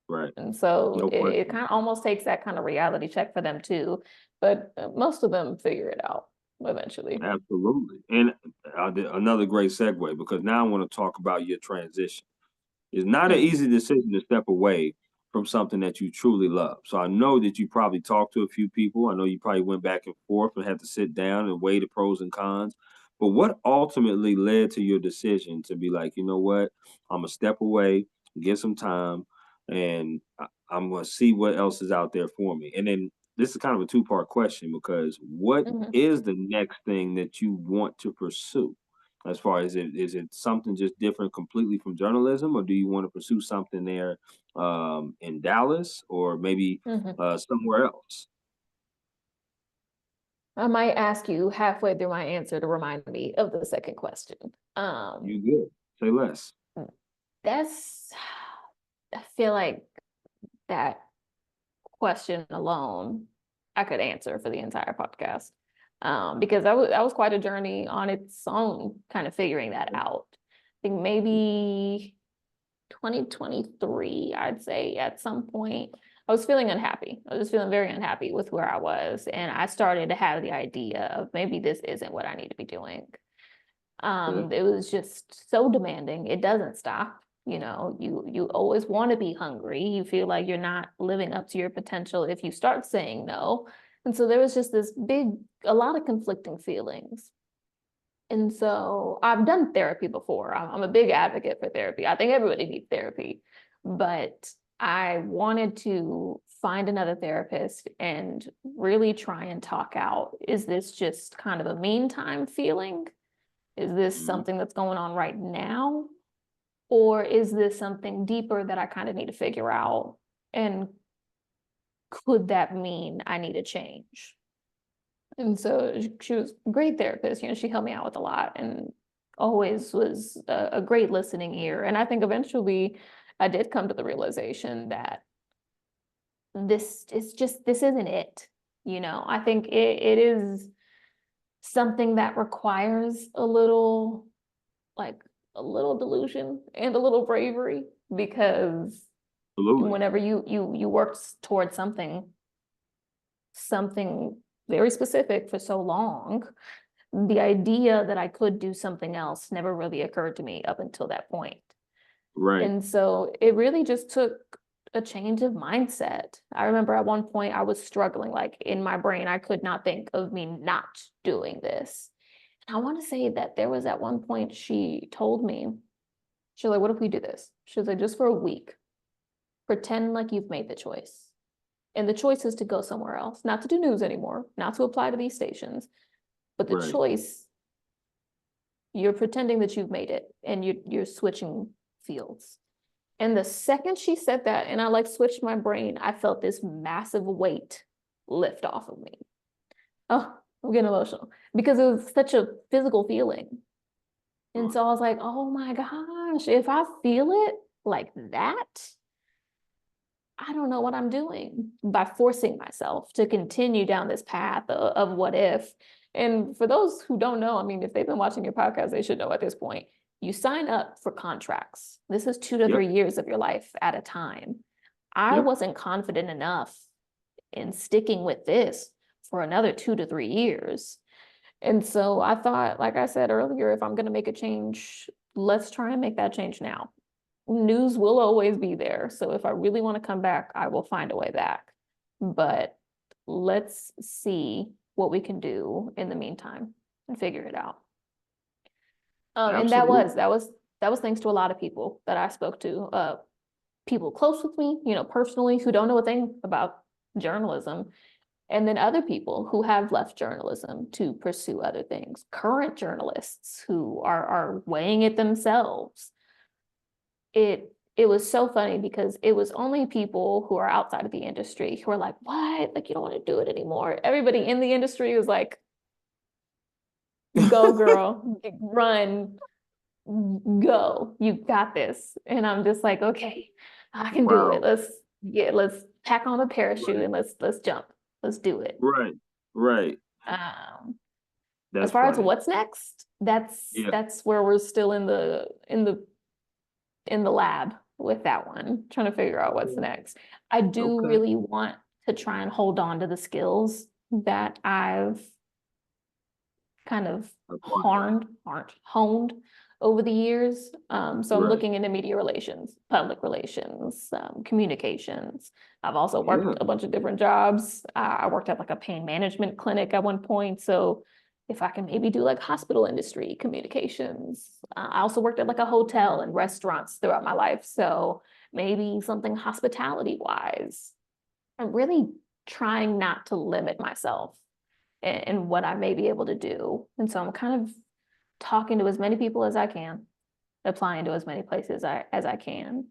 Right. And so No it question. kind of almost takes that kind of reality check for them too. But most of them figure it out eventually. Absolutely. And another great segue because now I want to talk about your transition. It's not an Mm, easy decision to step away from something that you truly love. So I know that you probably talked to a few people. I know you probably went back and forth and had to sit down and weigh the pros and cons. But what ultimately led to your decision to be like, you know what? I'm gonna step away, get some time, and I'm gonna see what else is out there for me. And then this is kind of a two-part question because what mhm. is the next thing that you want to pursue? As far as is it something just different completely from journalism, or do you want to pursue something there in Dallas or maybe Mhm. somewhere else? I might ask you halfway through my answer to remind me of the second question. You good? Say less. That's, I feel like that question alone, I could answer for the entire podcast. Because that was quite a journey on its own, kind of figuring that out. I think maybe 2023, I'd say at some point, I was feeling unhappy. I was just feeling very unhappy with where I was. And I started to have the idea of maybe this isn't what I need to be doing. Yeah. It was just so demanding. It doesn't stop. You always want to be hungry. You feel like you're not living up to your potential if you start saying no. And so there was just a lot of conflicting feelings. And so I've done therapy before. I'm a big advocate for therapy. I think everybody needs therapy, but I wanted to find another therapist and really try and talk out. Is this just kind of a meantime feeling? Is this Mhm. something that's going on right now? Or is this something deeper that I kind of need to figure out? And could that mean I need a change? And so she was a great therapist. She helped me out with a lot and always was a great listening ear. And I think eventually I did come to the realization that this isn't it. I think it is something that requires like a little delusion and a little bravery, because Absolutely. whenever you work towards something very specific for so long, the idea that I could do something else never really occurred to me up until that point. Right. And so it really just took a change of mindset. I remember at one point I was struggling, like in my brain, I could not think of me not doing this. And I want to say that there was at one point she told me, she was like, what if we do this? She was like, just for a week, pretend like you've made the choice. And the choice is to go somewhere else, not to do news anymore, not to apply to these stations, but the Right. choice, you're pretending that you've made it and you're switching fields. And the second she said that, and I like switched my brain, I felt this massive weight lift off of me. Oh, I'm getting emotional because it was such a physical feeling. And Sure. so I was like, oh my gosh, if I feel it like that, I don't know what I'm doing by forcing myself to continue down this path of what if. And for those who don't know, I mean, if they've been watching your podcast, they should know at this point. You sign up for contracts. This is 2 to 3 years of your life at a time. I Yep. wasn't confident enough in sticking with this for another 2 to 3 years. And so I thought, like I said earlier, if I'm going to make a change, let's try and make that change now. News will always be there. So if I really want to come back, I will find a way back. But let's see what we can do in the meantime and figure it out. And that Absolutely. was that was that was thanks to a lot of people that I spoke to, people close with me, personally, who don't know a thing about journalism, and then other people who have left journalism to pursue other things, current journalists who are weighing it themselves. It was so funny because it was only people who are outside of the industry who are like, what? Like, you don't want to do it anymore. Everybody in the industry was like, go girl, run, go, you got this. And I'm just like, okay, I can do it. Wow. Let's pack on a parachute Right. and let's jump. Let's do it. Right. Right. Um, as That's far as funny. what's next, that's Yeah. that's where we're still in the lab with that one, trying to figure out what's Yeah. next. I do Okay. really want to try and hold on to the skills that I've kind of Acquired. honed over the years. So I'm Right. looking into media relations, public relations, communications. I've also Yeah. worked a bunch of different jobs. I worked at like a pain management clinic at one point. So if I can maybe do like hospital industry communications. I also worked at like a hotel and restaurants throughout my life. So maybe something hospitality wise. I'm really trying not to limit myself and what I may be able to do. And so I'm kind of talking to as many people as I can, applying to as many places as I can.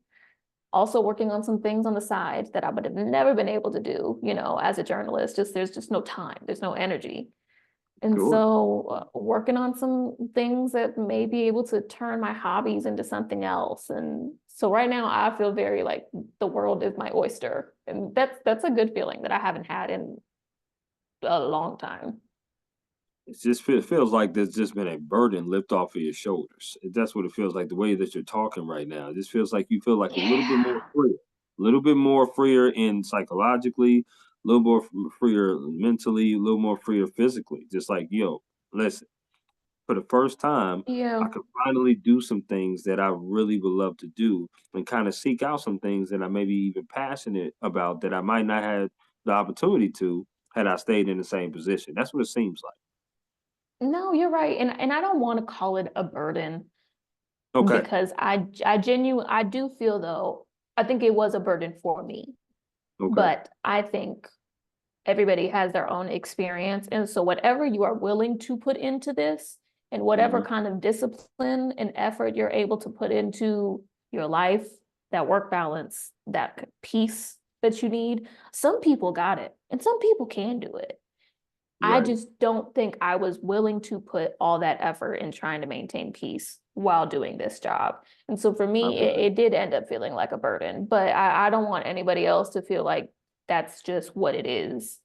Also working on some things on the side that I would have never been able to do, as a journalist. Just there's just no time, there's no energy. And Sure. so working on some things that may be able to turn my hobbies into something else. And so right now I feel very like the world is my oyster. And that's a good feeling that I haven't had in a long time. It feels like there's just been a burden lift off of your shoulders. That's what it feels like. The way that you're talking right now, it just feels like you feel like a little bit more Yeah. free, a little bit more freer in psychologically, a little more freer mentally, a little more freer physically. Just like, yo, listen, for the first time, Yeah. I could finally do some things that I really would love to do and kind of seek out some things that I may be even passionate about that I might not have the opportunity to had I stayed in the same position. That's what it seems like. No, you're right. And I don't want to call it a burden Okay. because I do feel though, I think it was a burden for me. Okay. But I think everybody has their own experience. And so whatever you are willing to put into this and whatever Hmm. kind of discipline and effort you're able to put into your life, that work balance, that peace that you need, some people got it and some people can do it. I Right. just don't think I was willing to put all that effort in trying to maintain peace while doing this job. And so for I me, feel that. it did end up feeling like a burden, but I don't want anybody else to feel like that's just what it is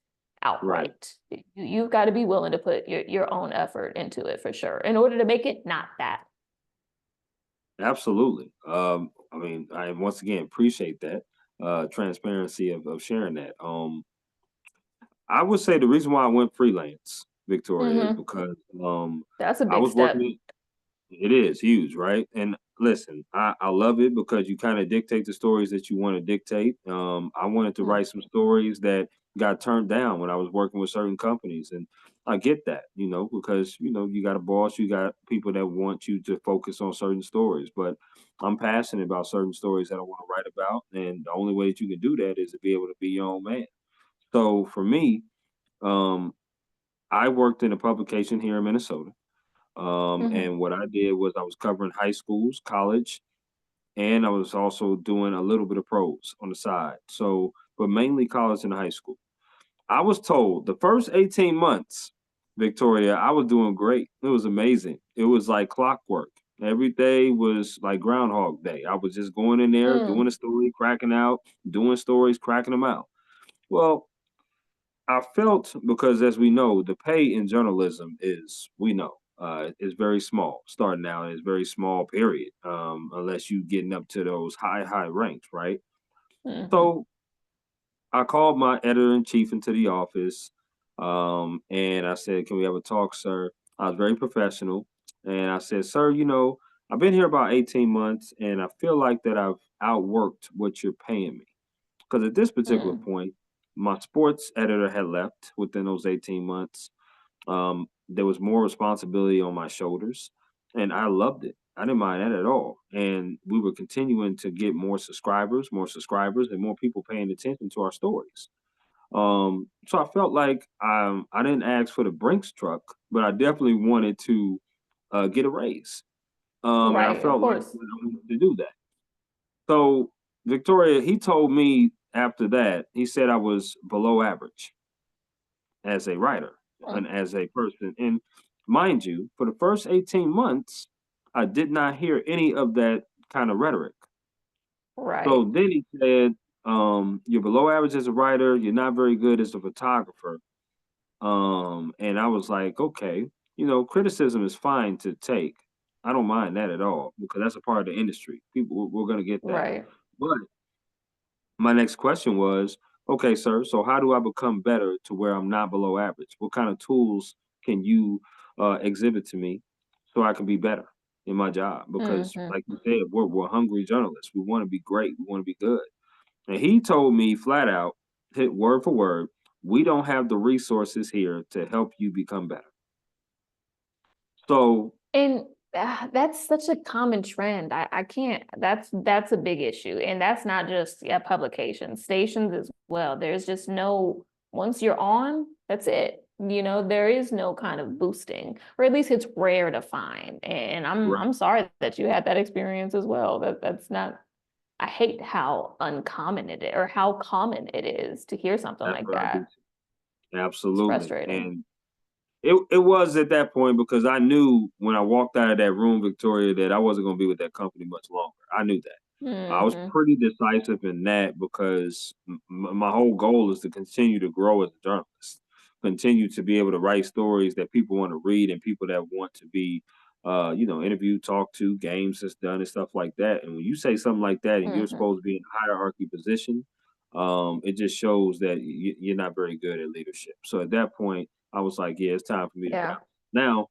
Right. outright. You've got to be willing to put your own effort into it for sure in order to make it not that. Absolutely. I mean, I once again appreciate that transparency of sharing that. I would say the reason why I went freelance, Victoria, is Hmm. because That's a I big was step. working. It is huge, right? And listen, I love it because you kind of dictate the stories that you want to dictate. I wanted to Mm, write some stories that got turned down when I was working with certain companies. And I get that, because, you got a boss, you got people that want you to focus on certain stories. But I'm passionate about certain stories that I want to write about. And the only way that you can do that is to be able to be your own man. So for me, um, I worked in a publication here in Minnesota. mhm, And what I did was I was covering high schools, college, and I was also doing a little bit of pros on the side. So, but mainly college and high school. I was told the first 18 months, Victoria, I was doing great. It was amazing. It was like clockwork. Every day was like Groundhog Day. I was just going in there, mm, doing a story, cracking out, doing stories, cracking them out. Well, I felt because, as we know, the pay in journalism is very small. Starting out is very small. Period. Unless you getting up to those high ranks, right? mhm, So I called my editor in chief into the office, and I said, "Can we have a talk, sir?" I was very professional, and I said, "Sir, I've been here about 18 months, and I feel like that I've outworked what you're paying me." Because at this particular mm, point, my sports editor had left within those 18 months. There was more responsibility on my shoulders, and I loved it. I didn't mind that at all. And we were continuing to get more subscribers, and more people paying attention to our stories. So I felt like I didn't ask for the Brinks truck, but I definitely wanted to get a raise. And I right, of felt like course. I wanted to do that. So Victoria, he told me after that, he said I was below average as a writer Mm, and as a person. And mind you, for the first 18 months, I did not hear any of that kind of rhetoric. right, So then he said, you're below average as a writer, you're not very good as a photographer. And I was like, okay, criticism is fine to take. I don't mind that at all because that's a part of the industry. People, we're going to get that. right. But my next question was, okay, sir, so how do I become better to where I'm not below average? What kind of tools can you exhibit to me so I can be better in my job? Because, Mhm. like you said, we're hungry journalists. We want to be great. We want to be good. And he told me flat out, hit word for word, we don't have the resources here to help you become better. So, And that's such a common trend. I can't, that's a big issue. And that's not just publications, stations as well. There's just no, once you're on, that's it. There is no kind of boosting, or at least it's rare to find. And I'm right, sorry that you had that experience as well. That's not, I hate how uncommon it is, or how common it is to hear something that's like what I do. that. Absolutely. It's frustrating. And it was at that point because I knew when I walked out of that room, Victoria, that I wasn't going to be with that company much longer. I knew that. I was Hmm. pretty decisive in that because my whole goal is to continue to grow as a journalist, continue to be able to write stories that people want to read and people that want to be, interviewed, talked to, games that's done and stuff like that. And when you say something like that and you're Hmm. supposed to be in a hierarchy position, it just shows that you're not very good at leadership. So at that point, I was like, yeah, it's time for me to Yeah. bounce. Now,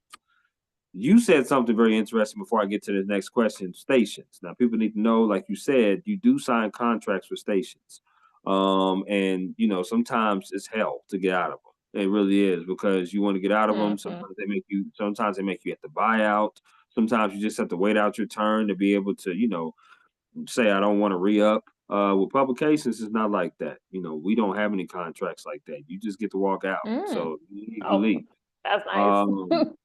You said something very interesting before I get to the next question. Stations. Now, people need to know, like you said, you do sign contracts with stations, and sometimes it's hell to get out of them. It really is because you want to get out of them. Hmm. Sometimes they make you have to buy out. Sometimes you just have to wait out your turn to be able to, say I don't want to re up. With publications, it's not like that. We don't have any contracts like that. You just get to walk out. Mm. So you Oh, leave. that's nice. Um,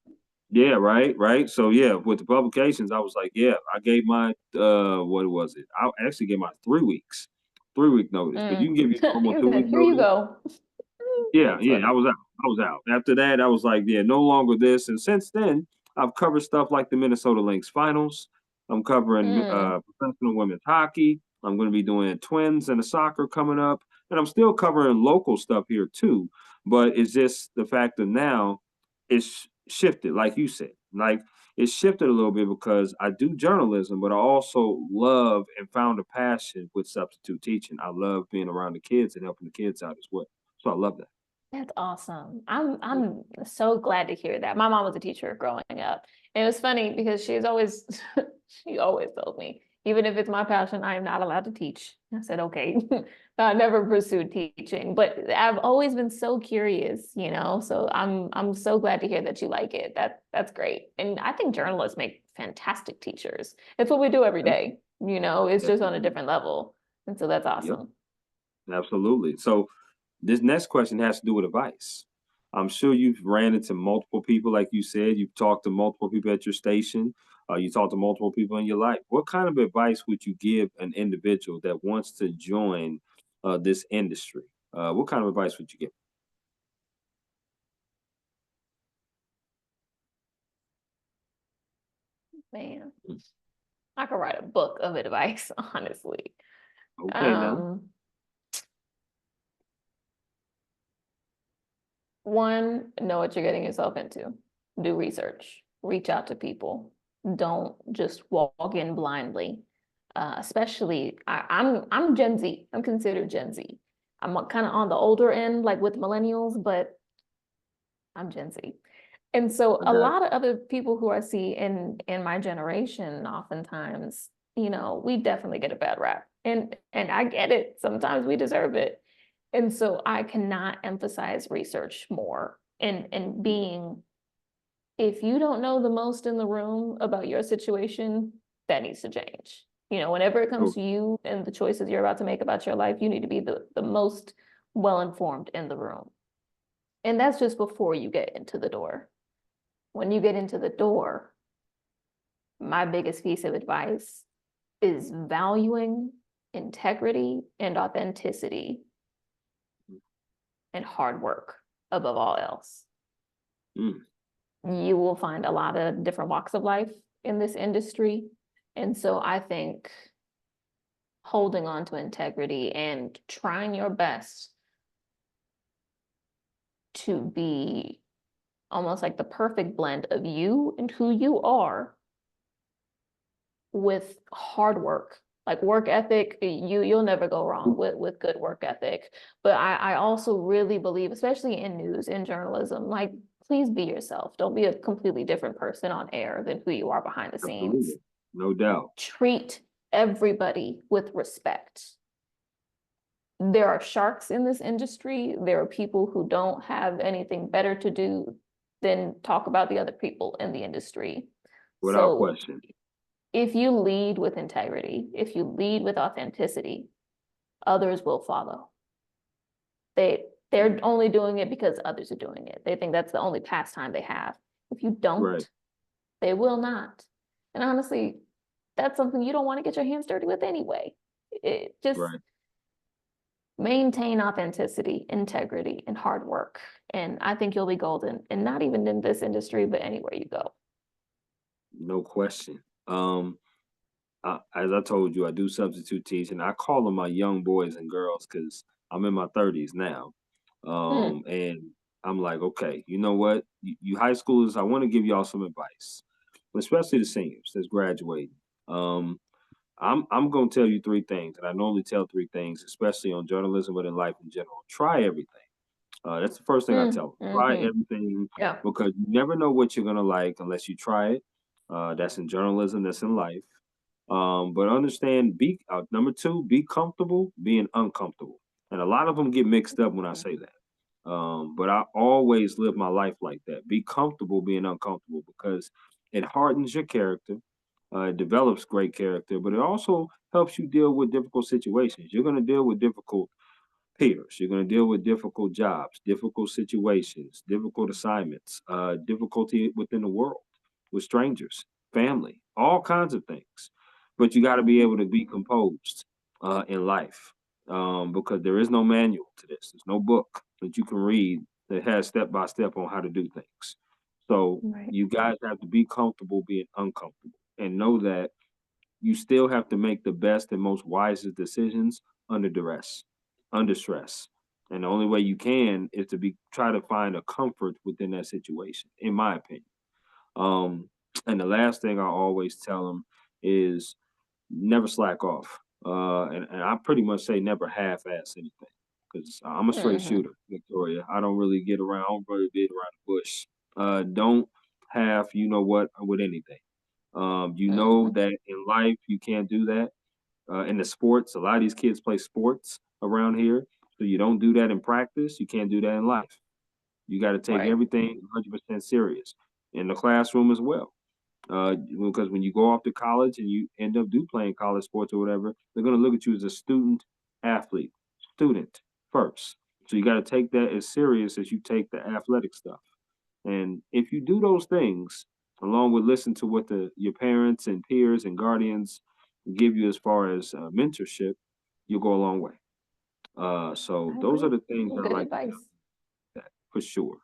yeah, right, right. So yeah, with the publications, I was like, yeah, I gave my what was it? I actually gave my 3 weeks, 3 week notice, but you Mm. can give your normal You 2 week said, here you notice. go. Yeah, That's yeah, I funny. was out. I was out. After that, I was like, yeah, no longer this. And since then, I've covered stuff like the Minnesota Lynx finals. I'm covering Mm. professional women's hockey. I'm going to be doing Twins and the soccer coming up, and I'm still covering local stuff here too. But it's just the fact that now it's shifted, like you said, like it's shifted a little bit because I do journalism, but I also love and found a passion with substitute teaching. I love being around the kids and helping the kids out as well. So I love that. That's awesome. I'm so glad to hear that. My mom was a teacher growing up. And it was funny because she's always she always told me, even if it's my passion, I am not allowed to teach. I said, okay. I never pursued teaching, but I've always been so curious. So I'm so glad to hear that you like it. That's great. And I think journalists make fantastic teachers. It's what we do every Yep, day. It's yes, just on a indeed. different level. And so that's Yep, awesome. absolutely. So this next question has to do with advice. I'm sure you've ran into multiple people, like you said. You've talked to multiple people at your station. You talked to multiple people in your life. What kind of advice would you give an individual that wants to join this industry? What kind of advice would you give? Man. Mm. I could write a book of advice, honestly. Okay, now. Um, One, know what you're getting yourself into. Do research. Reach out to people. Don't just walk in blindly. Especially, I'm Gen Z. I'm considered Gen Z. I'm kind of on the older end, like with millennials, but I'm Gen Z. And so I a got lot of other people who I see in my generation, oftentimes, we definitely get a bad rap. And I get it. Sometimes we deserve it. And so I cannot emphasize research more and being, if you don't know the most in the room about your situation, that needs to change. Whenever it comes you. to you and the choices you're about to make about your life, you need to be the most well informed in the room. And that's just before you get into the door. When you get into the door, my biggest piece of advice is valuing integrity and authenticity and hard work above all else. Mm, You will find a lot of different walks of life in this industry. And so I think holding on to integrity and trying your best to be almost like the perfect blend of you and who you are with hard work, like work ethic. You'll never go wrong with good work ethic. But I also really believe, especially in news, in journalism, like please be yourself. Don't be a completely different person on air than who you are behind the scenes. absolutely. No doubt. Treat everybody with respect. There are sharks in this industry. There are people who don't have anything better to do than talk about the other people in the industry. Without So question. if you lead with integrity, if you lead with authenticity, others will follow. They're only doing it because others are doing it. They think that's the only pastime they have. If you Right, don't, they will not. And honestly, that's something you don't want to get your hands dirty with anyway. It just right. maintain authenticity, integrity, and hard work. And I think you'll be golden. And not even in this industry, but anywhere you go. No question. As I told you, I do substitute teaching. I call them my young boys and girls because I'm in my 30s now. Mm, And I'm like, okay, you know what? You high schoolers, I want to give y'all some advice, especially the seniors that's graduating. Um, I'm gonna tell you three things, and I normally tell three things, especially on journalism, but in life in general. Try everything. That's the first thing I tell them. Try Mm-hmm. everything Yeah. because you never know what you're gonna like unless you try it. That's in journalism. That's in life. But understand, be number two, be comfortable being uncomfortable. And a lot of them get mixed up when I say that. But I always live my life like that. Be comfortable being uncomfortable because it hardens your character. It develops great character, but it also helps you deal with difficult situations. You're going to deal with difficult peers. You're going to deal with difficult jobs, difficult situations, difficult assignments, difficulty within the world with strangers, family, all kinds of things. But you got to be able to be composed in life because there is no manual to this. There's no book that you can read that has step by step on how to do things. So Right. you guys have to be comfortable being uncomfortable and know that you still have to make the best and most wisest decisions under duress, under stress. And the only way you can is to be try to find a comfort within that situation, in my opinion. Um, and the last thing I always tell them is never slack off. And I pretty much say never half-ass anything because I'm a straight Mm-hmm. shooter, Victoria. I don't really get around. I don't really beat around the bush. Don't have you know what with anything. You know Mm-hmm. that in life you can't do that. In the sports, a lot of these kids play sports around here, so you don't do that in practice. You can't do that in life. You got to take Right. everything 100% serious in the classroom as well. Because when you go off to college and you end up do playing college sports or whatever, they're going to look at you as a student athlete, student first. So you got to take that as serious as you take the athletic stuff. And if you do those things, along with listen to what your parents and peers and guardians give you as far as mentorship, you'll go a long way. So I those are agree. the things that I Good like to tell advice. you that for sure.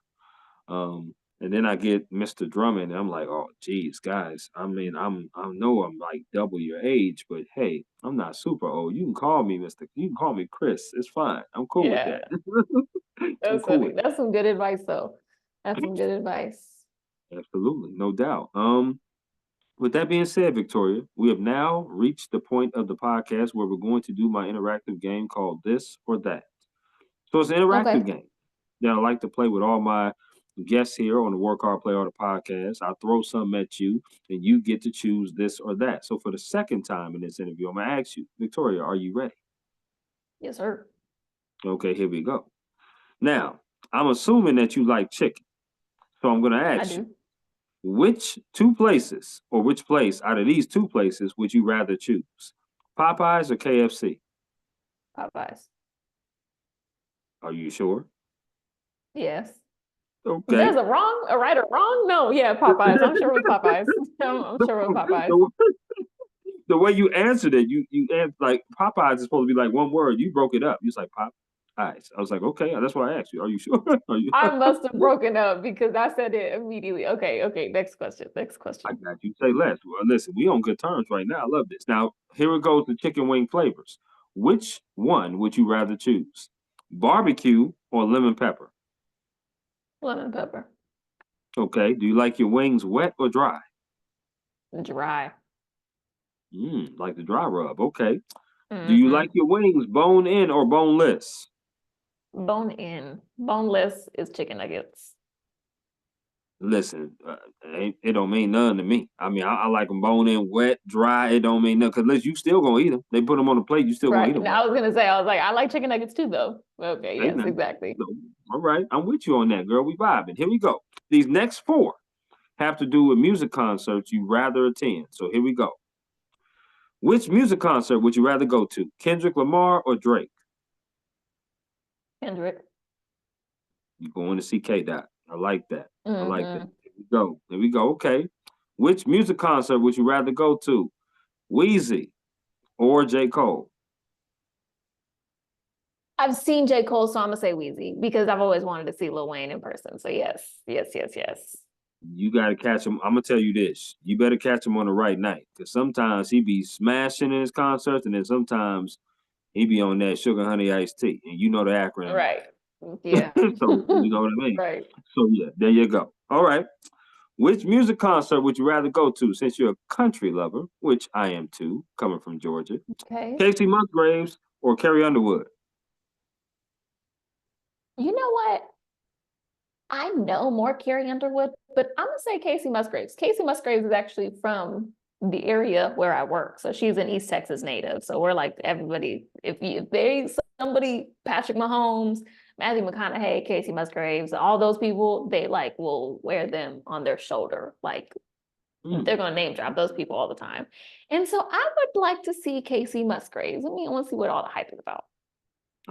And then I get Mr. Drummond, and I'm like, oh, geez, guys. I mean, I know I'm like double your age, but hey, I'm not super old. You can call me Mr. You can call me Chris. It's fine. I'm cool with Yeah, that. I'm that's cool funny. with that. That's some good advice, though. That's some good advice. Absolutely, no doubt. With that being said, Victoria, we have now reached the point of the podcast where we're going to do my interactive game called This or That. So it's an interactive Okay. game that I like to play with all my guests here on the Work Hard, Play Hard podcast. I throw something at you, and you get to choose this or that. So for the second time in this interview, I'm going to ask you, Victoria, are you ready? Yes, sir. Okay, here we go. Now, I'm assuming that you like chicken. So I'm going to I ask you, do. which two places or which place out of these two places would you rather choose? Popeyes or KFC? Popeyes. Are you sure? Yes. Okay. There's a right or wrong? No, yeah, Popeyes. I'm sure with Popeyes. I'm sure with Popeyes. the, the way you answered it, you answered like Popeyes is supposed to be like one word. You broke it up. You was like Pop eyes. I was like, okay, that's why I asked you. Are you sure? Are you? I must have broken up because I said it immediately. Okay, okay. Next question. Next I question. got you. Say less. Well, listen, we on good terms right now. I love this. Now here it goes. The chicken wing flavors. Which one would you rather choose? Barbecue or lemon pepper? Lemon pepper. Okay. Do you like your wings wet or dry? Dry. Like the dry rub. Okay. Do you like Mm-hmm. your wings bone in or boneless? Bone in. Boneless is chicken nuggets. Listen, it don't mean nothing to me. I mean, I like them bone in, wet, dry. It don't mean nothing because you still gonna eat them. They put them on the plate. You still gonna eat Right. them Now though. I was gonna say, I was like, I like chicken nuggets too, though. Okay, Ain't yes, nothing. exactly. So, all right, I'm with you on that, girl. We vibing. Here we go. These next four have to do with music concerts you rather attend. So here we go. Which music concert would you rather go to? Kendrick Lamar or Drake? Kendrick. You going to see K Dot. I like that. I like that. Mm-hmm. Here we go. Here we go. Okay. Which music concert would you rather go to? Wheezy or J. Cole? I've seen J. Cole, so I'm gonna say Wheezy because I've always wanted to see Lil Wayne in person. So yes, yes, yes, yes. You got to catch him. I'm gonna tell you this: you better catch him on the right night, because sometimes he be smashing in his concerts, and then sometimes he be on that sugar honey iced tea, and you know the acronym of Right. Yeah. that. So you know what I mean. Right. So yeah, there you go. All right. Which music concert would you rather go to? Since you're a country lover, which I am too, coming from Georgia, Okay. Casey Musgraves or Carrie Underwood? You know what? I know more Carrie Underwood, but I'm gonna say Casey Musgraves. Casey Musgraves is actually from the area where I work. So she's an East Texas native. So we're like everybody, if they somebody, Patrick Mahomes, Matthew McConaughey, Casey Musgraves, all those people, they like will wear them on their shoulder. Like they're gonna name drop those people all the time. And so I would like to see Casey Musgraves. I mean, I want to see what all the hype is about.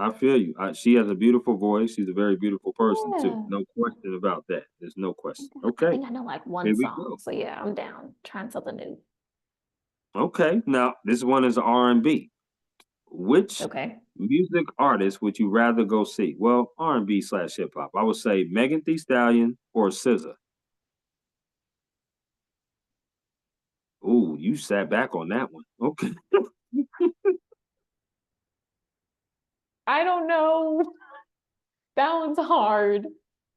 I feel you. She has a beautiful voice. She's a very beautiful person too. Yeah. No question about that. There's no question. I Okay, think I know like one here we song. go. So yeah, I'm down trying something new. Okay, now this one is R&B. Which Okay. music artist would you rather go see? Well, R&B slash hip hop. I would say Megan Thee Stallion or SZA. Ooh, you sat back on that one. Okay. I don't know. That one's hard.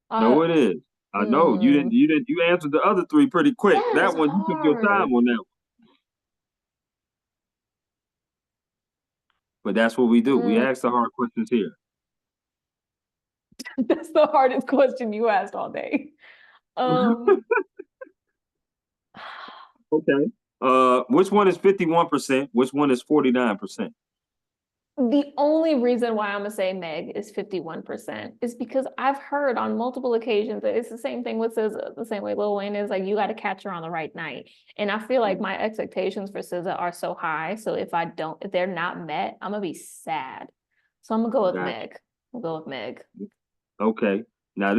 No, Uh, it is. I know you didn't. mm, You didn't. You answered the other three pretty quick. that is That one you took your time hard. on that one. But that's what we do. We Mm, ask the hard questions here. that's the hardest question you asked all day. Um, Okay. Which one is 51%? Which one is 49%? the only reason why I'm gonna say Meg is 51% is because I've heard on multiple occasions that it's the same thing with SZA, the same way Lil Wayne is like you got to catch her on the right night. And I feel like my expectations for SZA are so high. So if they're not met, I'm gonna be sad. So I'm gonna go with Got Meg. We'll go with Meg. you. Okay. Now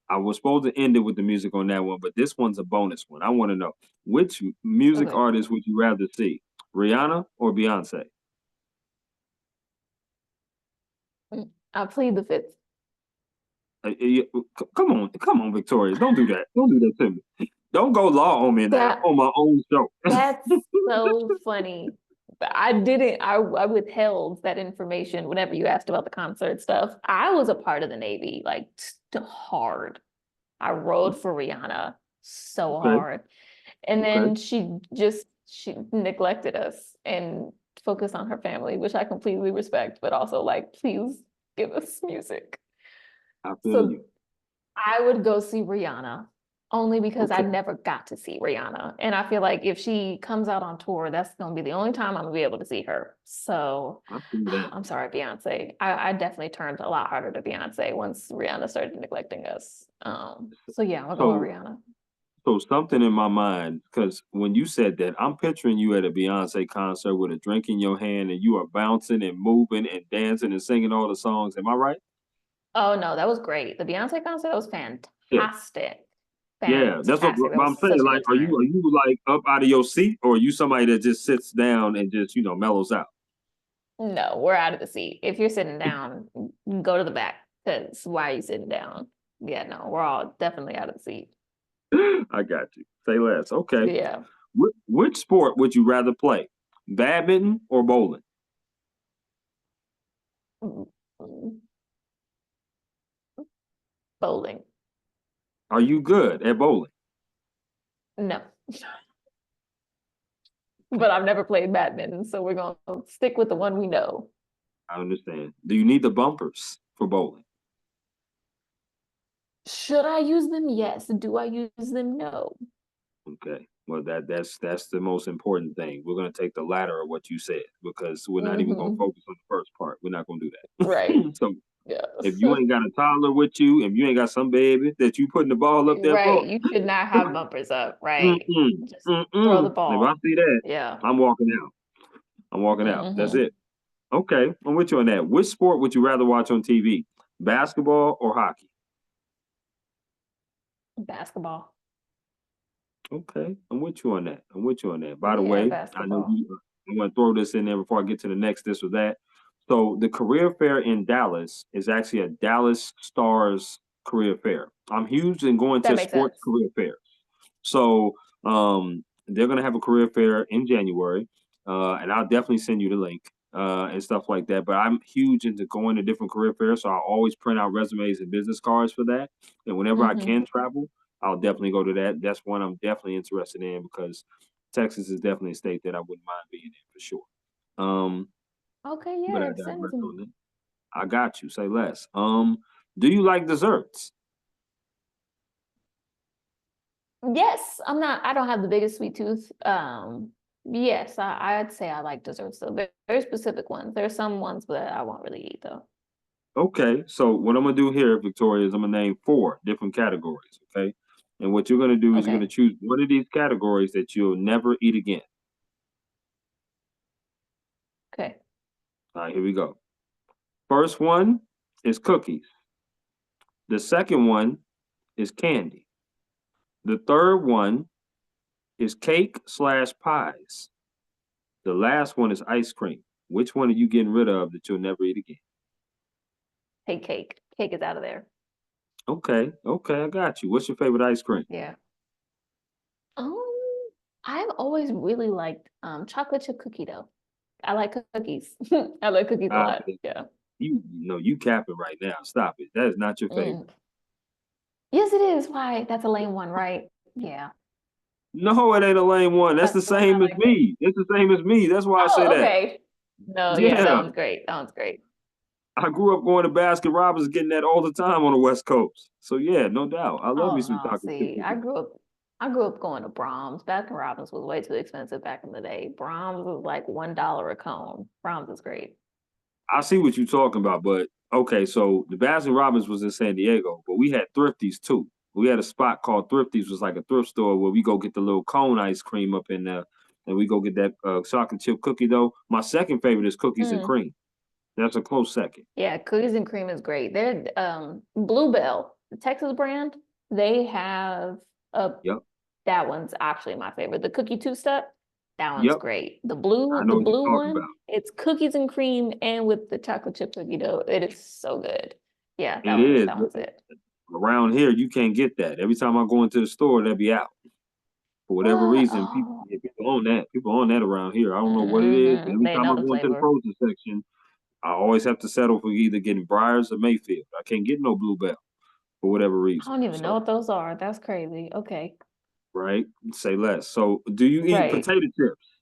I was supposed to end it with the music on that one, but this one's a bonus one. I want to know which music Okay. artist would you rather see, Rihanna or Beyonce? I plead the fifth. Come on, Victoria. Don't do that. Don't do that to me. Don't go law on me now That on my own show. that's so funny. But I didn't, I withheld that information whenever you asked about the concert stuff. I was a part of the Navy, like hard. I rode for Rihanna so Okay, hard. And okay. then she neglected us and focused on her family, which I completely respect, but also like, please give us music. I feel So you. I would go see Rihanna only because I Okay, never got to see Rihanna. And I feel like if she comes out on tour, that's going to be the only time I'm going to be able to see her. So I feel that. I'm sorry, Beyonce. I definitely turned a lot harder to Beyonce once Rihanna started neglecting us. So yeah, I'm going to go with So Rihanna. So something in my mind, because when you said that, I'm picturing you at a Beyonce concert with a drink in your hand and you are bouncing and moving and dancing and singing all the songs. Am I right? Oh no, that was great. The Beyonce concert, that was Yeah. fantastic. Yeah. That's what, Fantastic. That what I'm was saying. such a Like, good time. are you like up out of your seat or are you somebody that just sits down and just, mellows out? No, we're out of the seat. If you're sitting down, go to the back. Because why are you sitting down? Yeah, no, we're all definitely out of the seat. I got you. Say less. Okay. Yeah. Which sport would you rather play? Badminton or bowling? Mm, mm, Bowling. Are you good at bowling? No, but I've never played badminton, so we're gonna stick with the one we know. I understand. Do you need the bumpers for bowling? Should I use them? Yes. Do I use them? No. Okay. Well, that's the most important thing. We're gonna take the latter of what you said because we're not even gonna Hmm. focus on the first part. We're not gonna do Right. that. So Yeah. if you ain't got a toddler with you, if you ain't got some baby that you putting the ball up there Right. for, You should not have bumpers up. Right. mm-mm, Just throw the mm-mm. If I ball. see that, Yeah. I'm walking out. I'm walking out. That's Hmm. it. Okay, I'm with you on that. Which sport would you rather watch on TV? Basketball or hockey? Basketball. Okay, I'm with you on that. I'm with you on that. By the Yeah, way, I know basketball. you. I'm going to throw this in there before I get to the next this or that. So the career fair in Dallas is actually a Dallas Stars career fair. I'm huge in going That to makes sports sense. career fairs. So they're going to have a career fair in January, and I'll definitely send you the link and stuff like that. But I'm huge into going to different career fairs, so I always print out resumes and business cards for that. And whenever I Hmm. can travel, I'll definitely go to that. That's one I'm definitely interested in because Texas is definitely a state that I wouldn't mind being in for sure. Um, Okay, but I yeah, send it digress to me. on that. I got you. Say less. Do you like desserts? Yes, I don't have the biggest sweet tooth. Yes, I'd say I like desserts, though. Very specific ones. There's some ones that I won't really eat though. Okay, so what I'm gonna do here, Victoria, is I'm gonna name four different categories. Okay, and what you're gonna do is you're gonna Okay. choose one of these categories that you'll never eat again. Okay. All right, here we go. First one is cookies. The second one is candy. The third one is cake slash pies. The last one is ice cream. Which one are you getting rid of that you'll never eat again? Hey, cake. Cake is out of there. Okay, okay, I got you. What's your favorite ice cream? Yeah. Um, I've always really liked chocolate chip cookie though. I like cookies. I like cookies a Uh, lot. Yeah. you know you capping right now. Stop it. That is not your Mm. favorite. Yes, it is. Why? That's a lame one, right? Yeah. No, it ain't a lame one. That's That's the the one I same as like though. me. It's the same as me. That's why I say Oh, that. okay. No, yeah, that Yeah, one's great. That one's great. I grew up going to Baskin Robbins getting that all the time on the West Coast. So yeah, no doubt. I love me Oh some no, chocolate chip see, cookies. I grew up going to Brahms. Baskin Robbins was way too expensive back in the day. Brahms was like $1 a cone. Brahms is great. I see what you're talking about, but okay, so the Baskin Robbins was in San Diego, but we had Thrifties too. We had a spot called Thrifties, was like a thrift store where we go get the little cone ice cream up in there, and we go get that chocolate chip cookie though. My second favorite is cookies and Mm. cream. That's a close second. Yeah, cookies and cream is great. They're Bluebell, the Texas brand, they have a Yep, that one's actually my favorite. The cookie two-step, that one's yep. great. I know The what you're blue talking about. one, it's cookies and cream and with the chocolate chip cookie dough. It is so good. Yeah, It is. that one's it. Around here, you can't get that. Every time I go into the store, they'll be out for whatever What? reason. People, Oh, yeah, people own that. People own that around here. I don't know what it is. Every they time know I the go into the flavor. frozen section, I always have to settle for either getting Briars or Mayfield. I can't get no Bluebell for whatever I reason. don't even know So, what those are. That's crazy. Okay. right, say less. So, do you eat Right. potato chips?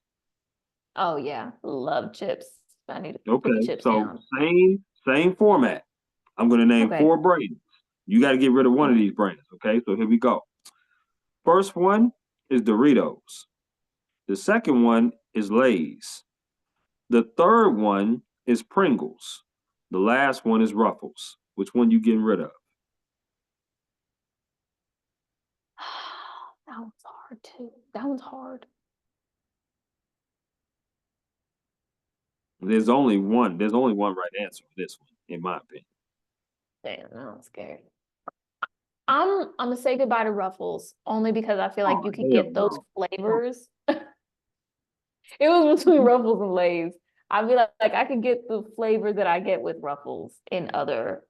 Oh yeah. Love chips. I need to put the Okay, chips so down. same format. I'm going to name Okay. four brands. You got to get rid of one of Okay. these brands. Okay, so here we go. First one is Doritos. The second one is Lay's. The third one is Pringles. The last one is Ruffles. Which one you getting rid of? That one's hard too. That one's hard. There's only one. There's only one right answer for this one, in my opinion. Damn, now I'm scared. I'm gonna say goodbye to Ruffles only because I feel Oh like you could hell get those no! flavors. It was between Ruffles and Lay's. I feel like I could get the flavor that I get with Ruffles in other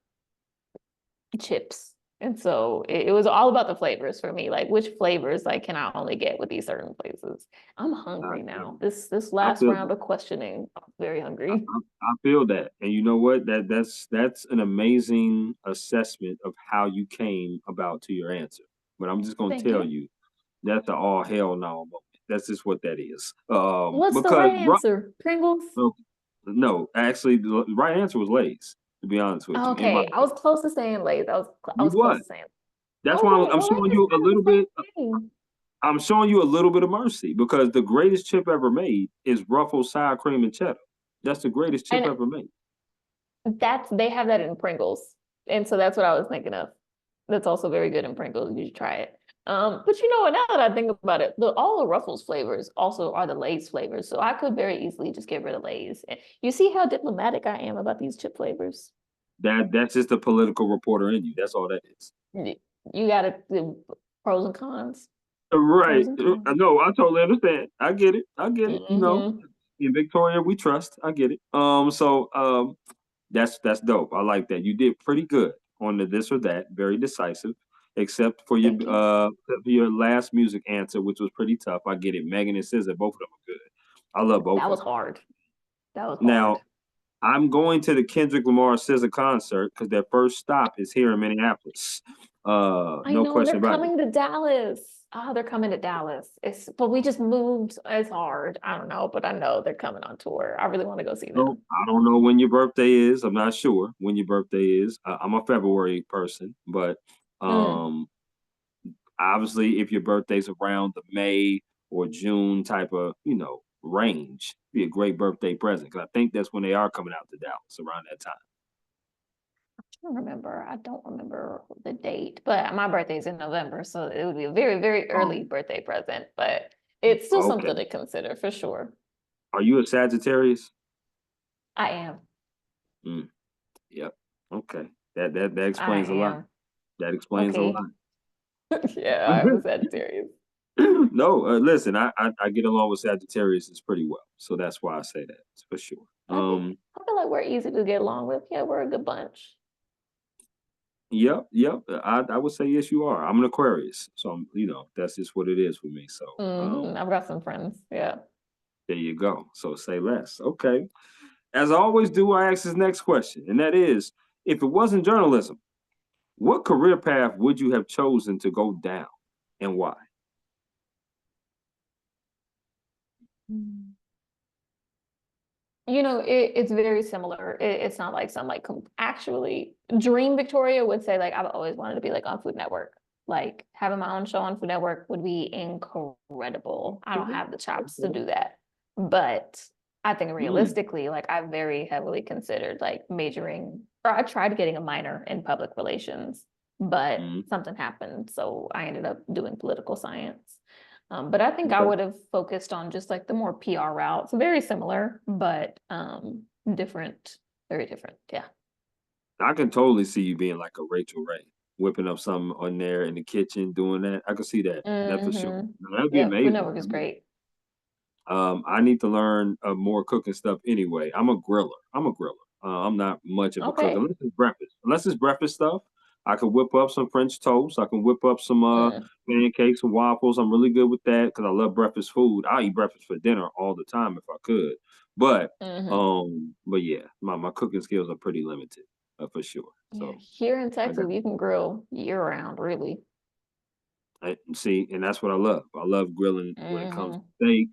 chips. And so it was all about the flavors for me. Like which flavors like can I only get with these certain places? I'm I, hungry now. This I last feel round of questioning, I'm very hungry. I feel that, and you know what? That's an amazing assessment of how you came about to your answer. But I'm just gonna Thank tell you. you that's an all hell no moment. That's just what that is. What's the Because right answer? Pringles? no, actually, the right answer was Lay's. To be honest with you, in my Okay, I was close to saying Lay's. I you was close what? to saying. That's why Oh, I'm well, Lay's showing is you a kind of little the bit. same thing. I'm showing you a little bit of mercy because the greatest chip ever made is Ruffles sour cream and cheddar. That's the greatest chip And ever made. they have that in Pringles. And so that's what I was thinking of. That's also very good in Pringles. You should try it. But you know what? Now that I think about it, all the Ruffles flavors also are the Lay's flavors. So I could very easily just get rid of Lay's. And you see how diplomatic I am about these chip flavors? That's just the political reporter in you. That's all that is. Y- You got to the pros and cons. Right. Pros and cons. No, I totally understand. I get it. I get it. You know, Hmm. in Victoria, we trust. I get it. That's dope. I like that. You did pretty good on the this or that. Very decisive, Thank you. except for your last music answer, which was pretty tough. I get it. Megan and SZA, both of them are good. I love both That of was them. hard. That was hard. Now, I'm going to the Kendrick Lamar SZA concert because their first stop is here in Minneapolis. I No know question they're about it. coming to Dallas. Oh, they're coming to Dallas. But we just moved. It's hard. I don't know, but I know they're coming on tour. I really want to go see No, them. I don't know when your birthday is. I'm not sure when your birthday is. I'm a February person, but Mm. um, obviously, if your birthday's around the May or June type of, range, be a great birthday present. Because I think that's when they are coming out to Dallas around that time. I don't remember the date, but my birthday's in November, so it would be a very, very early Um, birthday present, but it's still okay. something to consider for sure. Are you a Sagittarius? I am. Mm, yep. Okay. That I explains a lot. am. That explains a Okay. lot. Yeah, I'm a Sagittarius. No, listen, I get along with Sagittarius pretty well, so that's why I say that for sure. I feel like we're easy to get along with. Yeah, we're a good bunch. Yep. I would say yes, you are. I'm an Aquarius, so that's just what it is for me. So I've got some friends. Yeah. there you go. So say less. Okay. As I always do, I ask this next question, and that is, if it wasn't journalism, what career path would you have chosen to go down, and why? Mm. It's very similar. It's not like some like actually Dream Victoria would say like I've always wanted to be like on Food Network. Like having my own show on Food Network would be incredible. I don't have the chops to Okay. do that. But I think Mm, realistically, like I very heavily considered like majoring, or I tried getting a minor in public relations, but mm, something happened. So I ended up doing political science. But I think I okay. would have focused on just like the more PR route. So very similar, but different, very different. Yeah. I can totally see you being like a Rachel Ray, whipping up something on there in the kitchen, doing that. I can see that. That's for sure. No, that'd be Yeah, Food amazing. Network is great. I need to learn more cooking stuff anyway. I'm a griller. I'm not much of a cook Okay. unless it's breakfast. Unless it's breakfast stuff, I can whip up some French toast. I can whip up some Mm, pancakes and waffles. I'm really good with that because I love breakfast food. I eat breakfast for dinner all the time if I could. But hmm but yeah, my cooking skills are pretty limited for sure. Yeah, So here in I got Texas, you can grill year round, really. see, and that's what I love. I love grilling when it comes to hmm steak,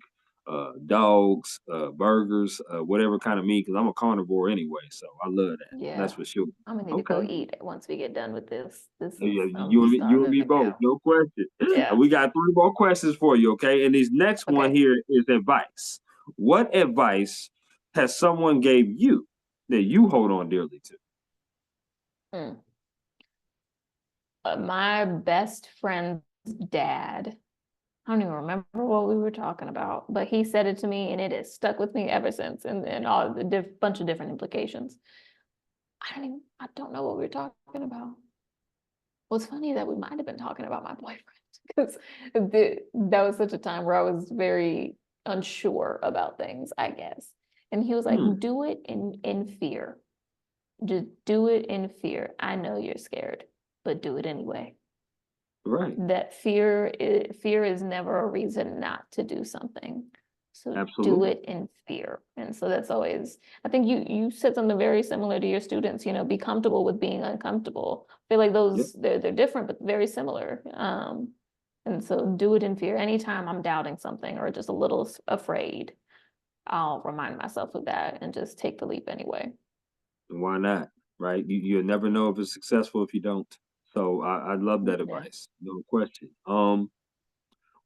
dogs, burgers, whatever kind of meat, because I'm a carnivore anyway, so I love that. That's Yeah. for sure. I'm gonna need to go Okay. eat once we get done with this. This Yeah, is, I'm you and starving me both, now. no question. Yeah. And we got three more questions for you, okay? And this next one Okay. here is advice. What advice has someone gave you that you hold on dearly to? Mm. My best friend's dad. I don't even remember what we were talking about, but he said it to me and it has stuck with me ever since and all the bunch of different implications. I don't know what we were talking about. What's funny is that we might have been talking about my boyfriend because that was such a time where I was very unsure about things, I guess. And he was like, Hmm, do it in fear. Just do it in fear. I know you're scared, but do it anyway. right. That fear is never a reason not to do something. So do Absolutely. it in fear. And so that's always, I think you said something very similar to your students, be comfortable with being uncomfortable. I feel like Yep. those they're different but very similar. And so do it in fear. Anytime I'm doubting something or just a little afraid, I'll remind myself of that and just take the leap anyway. And why not? Right? You'll never know if it's successful if you don't. So I love that Yeah. advice. No question.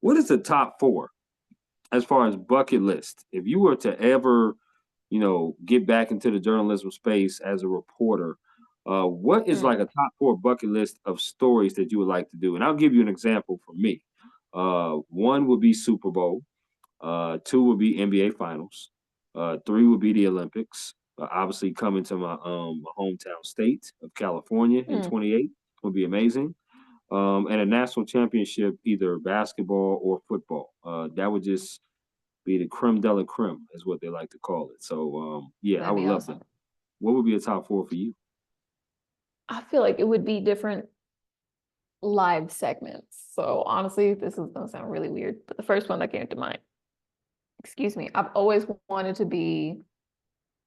What is the top four as far as bucket list? If you were to ever, get back into the journalism space as a reporter, what is like Mm, a top four bucket list of stories that you would like to do? And I'll give you an example from me. One would be Super Bowl. Two would be NBA Finals. Three would be the Olympics. Obviously, coming to my hometown state of California in mm. 28 would be amazing. And a national championship, either basketball or football. That would just be the creme de la creme, is what they like to call it. So, yeah, I That'd would be love that. awesome. What would be a top four for you? I feel like it would be different live segments. So honestly, this is gonna sound really weird, but the first one that came to mind, excuse me, I've always wanted to be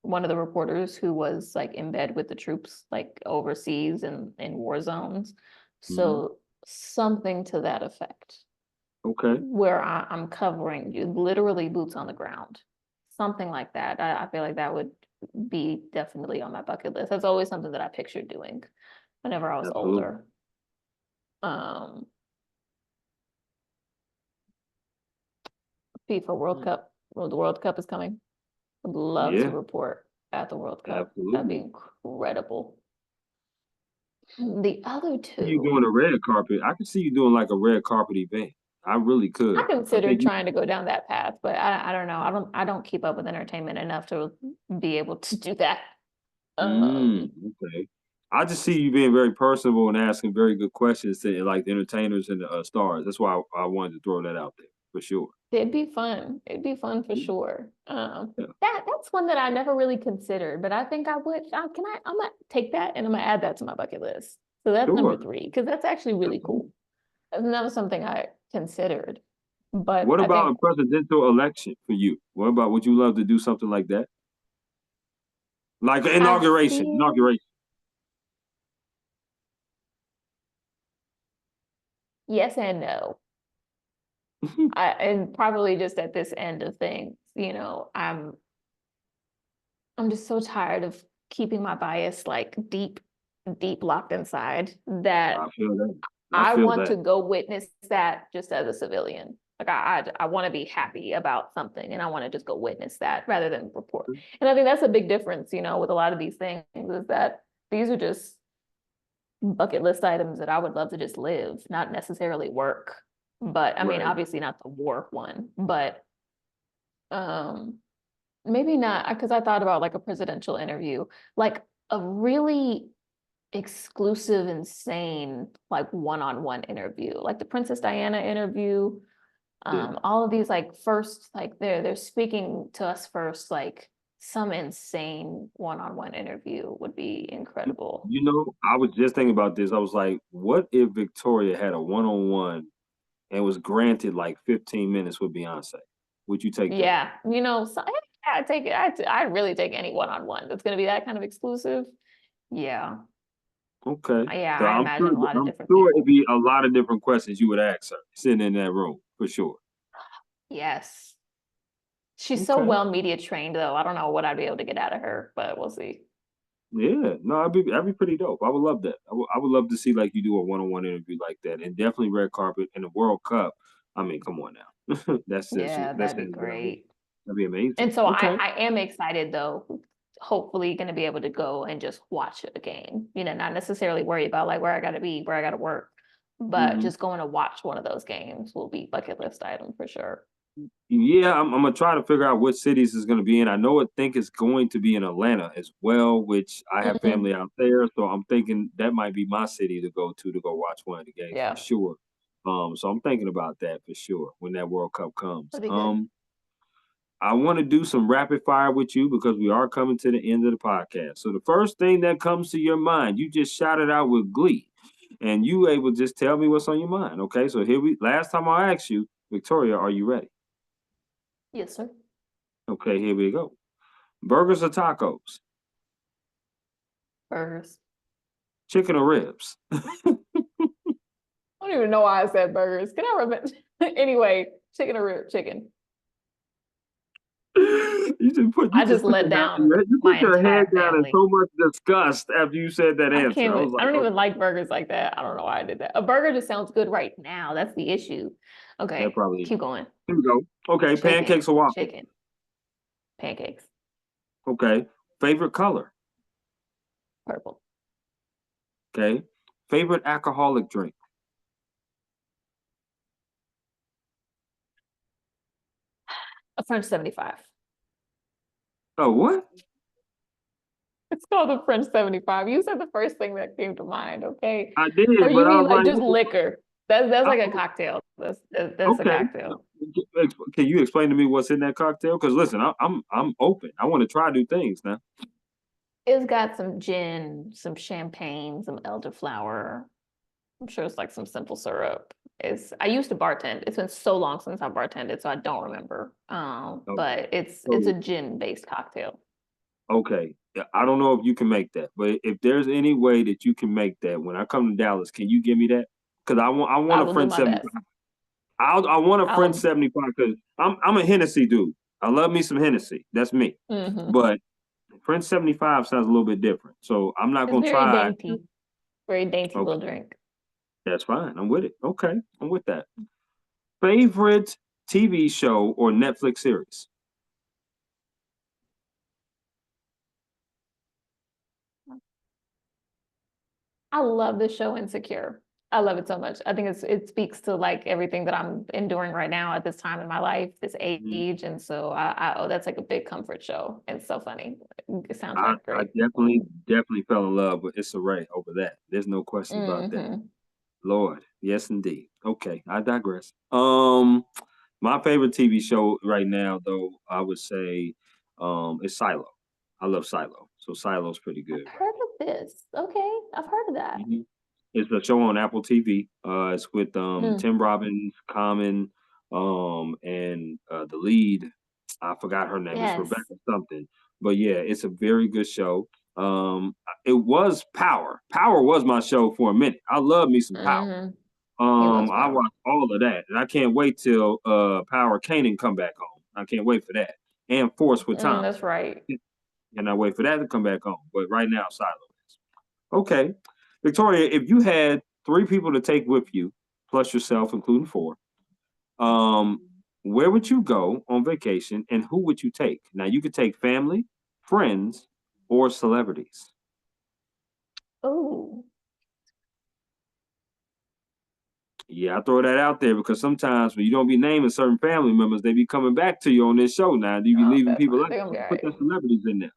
one of the reporters who was like in bed with the troops, like overseas and in war zones. Mhm. So something to that effect. Okay. where I'm covering you, literally boots on the ground, something like that. I feel like that would be definitely on my bucket list. That's always something that I pictured doing whenever I was Absolutely. older. Um, FIFA World Mm. Cup. Well, the World Cup is coming. Would love to Yeah, report at the World Cup. That'd be absolutely. incredible. The other You two, doing a red carpet? I could see you doing like a red carpet event. I really I could. I considered think you. trying to go down that path, but I don't know. I don't keep up with entertainment enough to be able to do that. Um, Okay. I just see you being very personable and asking very good questions to like the entertainers and the stars. That's why I wanted to throw that out there for sure. it'd be fun. It'd be fun for Yeah. sure. Yeah. That's one that I never really considered, but I think I would. I'm gonna take that and I'm gonna add that to my bucket list. So that's number Sure. three because that's actually really cool. Absolutely. That's never something I considered, but What I about think a presidential election for you? What about would you love to do something like that? Like an I inauguration. feel Inauguration. yes and no. And probably just at this end of things, I'm just so tired of keeping my bias like deep locked inside that I feel that. I I feel want to that. go witness that just as a civilian. Like I want to be happy about something and I want to just go witness that rather than report. And I think that's a big difference, with a lot of these things is that these are just bucket list items that I would love to just live, not necessarily work. But I mean, Right. obviously not the war one, but um maybe not because I thought about like a presidential interview, like a really exclusive, insane, like one-on-one interview, like the Princess Diana interview. Yeah. All of these like first, like they're speaking to us first, like some insane one-on-one interview would be incredible. I was just thinking about this. I was like, what if Victoria had a one-on-one and was granted like 15 minutes with Beyonce? Would you take that? Yeah, so I take it. I really take any one-on-one that's going to be that kind of exclusive. Yeah, Okay. yeah, So I I'm sure imagine a lot of I'm different sure it'd people. be a lot of different questions you would ask her sitting in that room for sure. Yes. She's so Okay. well media trained though. I don't know what I'd be able to get out of her, but we'll see. Yeah. No, that'd be pretty dope. I would love that. I would love to see like you do a one-on-one interview like that, and definitely red carpet in the World Cup. I mean, come on now. Yeah, That's that'd be hands down. great. That'd be amazing. And so I, Okay. I am excited though, hopefully going to be able to go and just watch a game, not necessarily worry about like where I got to be, where I got to work, but Hmm. just going to watch one of those games will be bucket list item for sure. Yeah, I'm gonna try to figure out what cities is gonna be in. I think it's going to be in Atlanta as well, which I have Mhm. family out there, so I'm thinking that might be my city to go watch one of the games for Yeah, sure. So I'm thinking about that for sure when that World Cup comes. that'd be good. I want to do some rapid fire with you because we are coming to the end of the podcast. So the first thing that comes to your mind, you just shout it out with glee, and you able to just tell me what's on your mind. Okay, so here we. Last time I asked you, Victoria, are you ready? Yes, sir. Okay, here we go. Burgers or tacos? Burgers. Chicken or ribs? I don't even know why I said burgers. Can I remember? Anyway, chicken or rib chicken. You I just just put let your down you my put your head entire down in family. so much disgust after you said that I answer. can't I even, was I like, don't even okay, like burgers like that. I don't know why I did that. A burger just sounds good right now. That's the issue. that Okay, probably is. keep going. Here we go. Okay, Chicken, pancakes or waffles? chicken, pancakes, Okay, favorite color? purple. Okay, favorite alcoholic drink? A French 75. Oh, what? It's called a French 75. You said the first thing that came to mind, okay? I did, Or you but I mean was like like, just liquor? That's I, like a cocktail. That's a okay. cocktail. Can you explain to me what's in that cocktail? Because listen, I'm open. I want to try new things now. It's got some gin, some champagne, some elderflower. I'm sure it's like some simple syrup. I used to bartend. It's been so long since I bartended, so I don't remember. Okay. But it's a So gin-based cocktail. okay. Yeah, I don't know if you can make that, but if there's any way that you can make that when I come to Dallas, can you give me that? Because I want I a will do French my best. 75. I want a French I'll 75 because I'm a Hennessy dude. I love me some Hennessy. That's me. mhm. But French 75 sounds a little bit different. So I'm not It's gonna try. very dainty Okay, little drink. that's fine. I'm with it. Okay, I'm with that. Favorite TV show or Netflix series? I love the show Insecure. I love it so much. I think it speaks to like everything that I'm enduring right now at this time in my life, this Mhm. age, and so oh, that's like a big comfort show. It's so funny. I Soundtrack I great. definitely fell in love with Issa Rae over that. There's no question about that. Hmm. Lord, yes indeed. Okay, I digress. My favorite TV show right now, though, I would say, is Silo. I love Silo, so Silo's pretty I've good right heard of this. Okay, I've heard of that. now. It's a show on Apple TV. It's with Mm, Tim Robbins, Common, and the lead. I forgot her name. It's yes. Rebecca something. But yeah, it's a very good show. It was Power. Power was my show for a minute. I love me some Power. Hmm. He loves I power. watched all of that, and I can't wait till Power Kanan come back home. I can't wait for that. And Force with Mm, Tom. that's right. And I wait for that to come back home. But right now, Silo is. Okay. Victoria, if you had three people to take with you, plus yourself, including four, um, where would you go on vacation and who would you take? Now you could take family, friends, or celebrities. Oh, Yeah, I throw that out there because sometimes when you don't be naming certain family members, they be coming back to you on this show now. You be oh, leaving that's people fine. out. They're gonna be all Put right. the celebrities in there.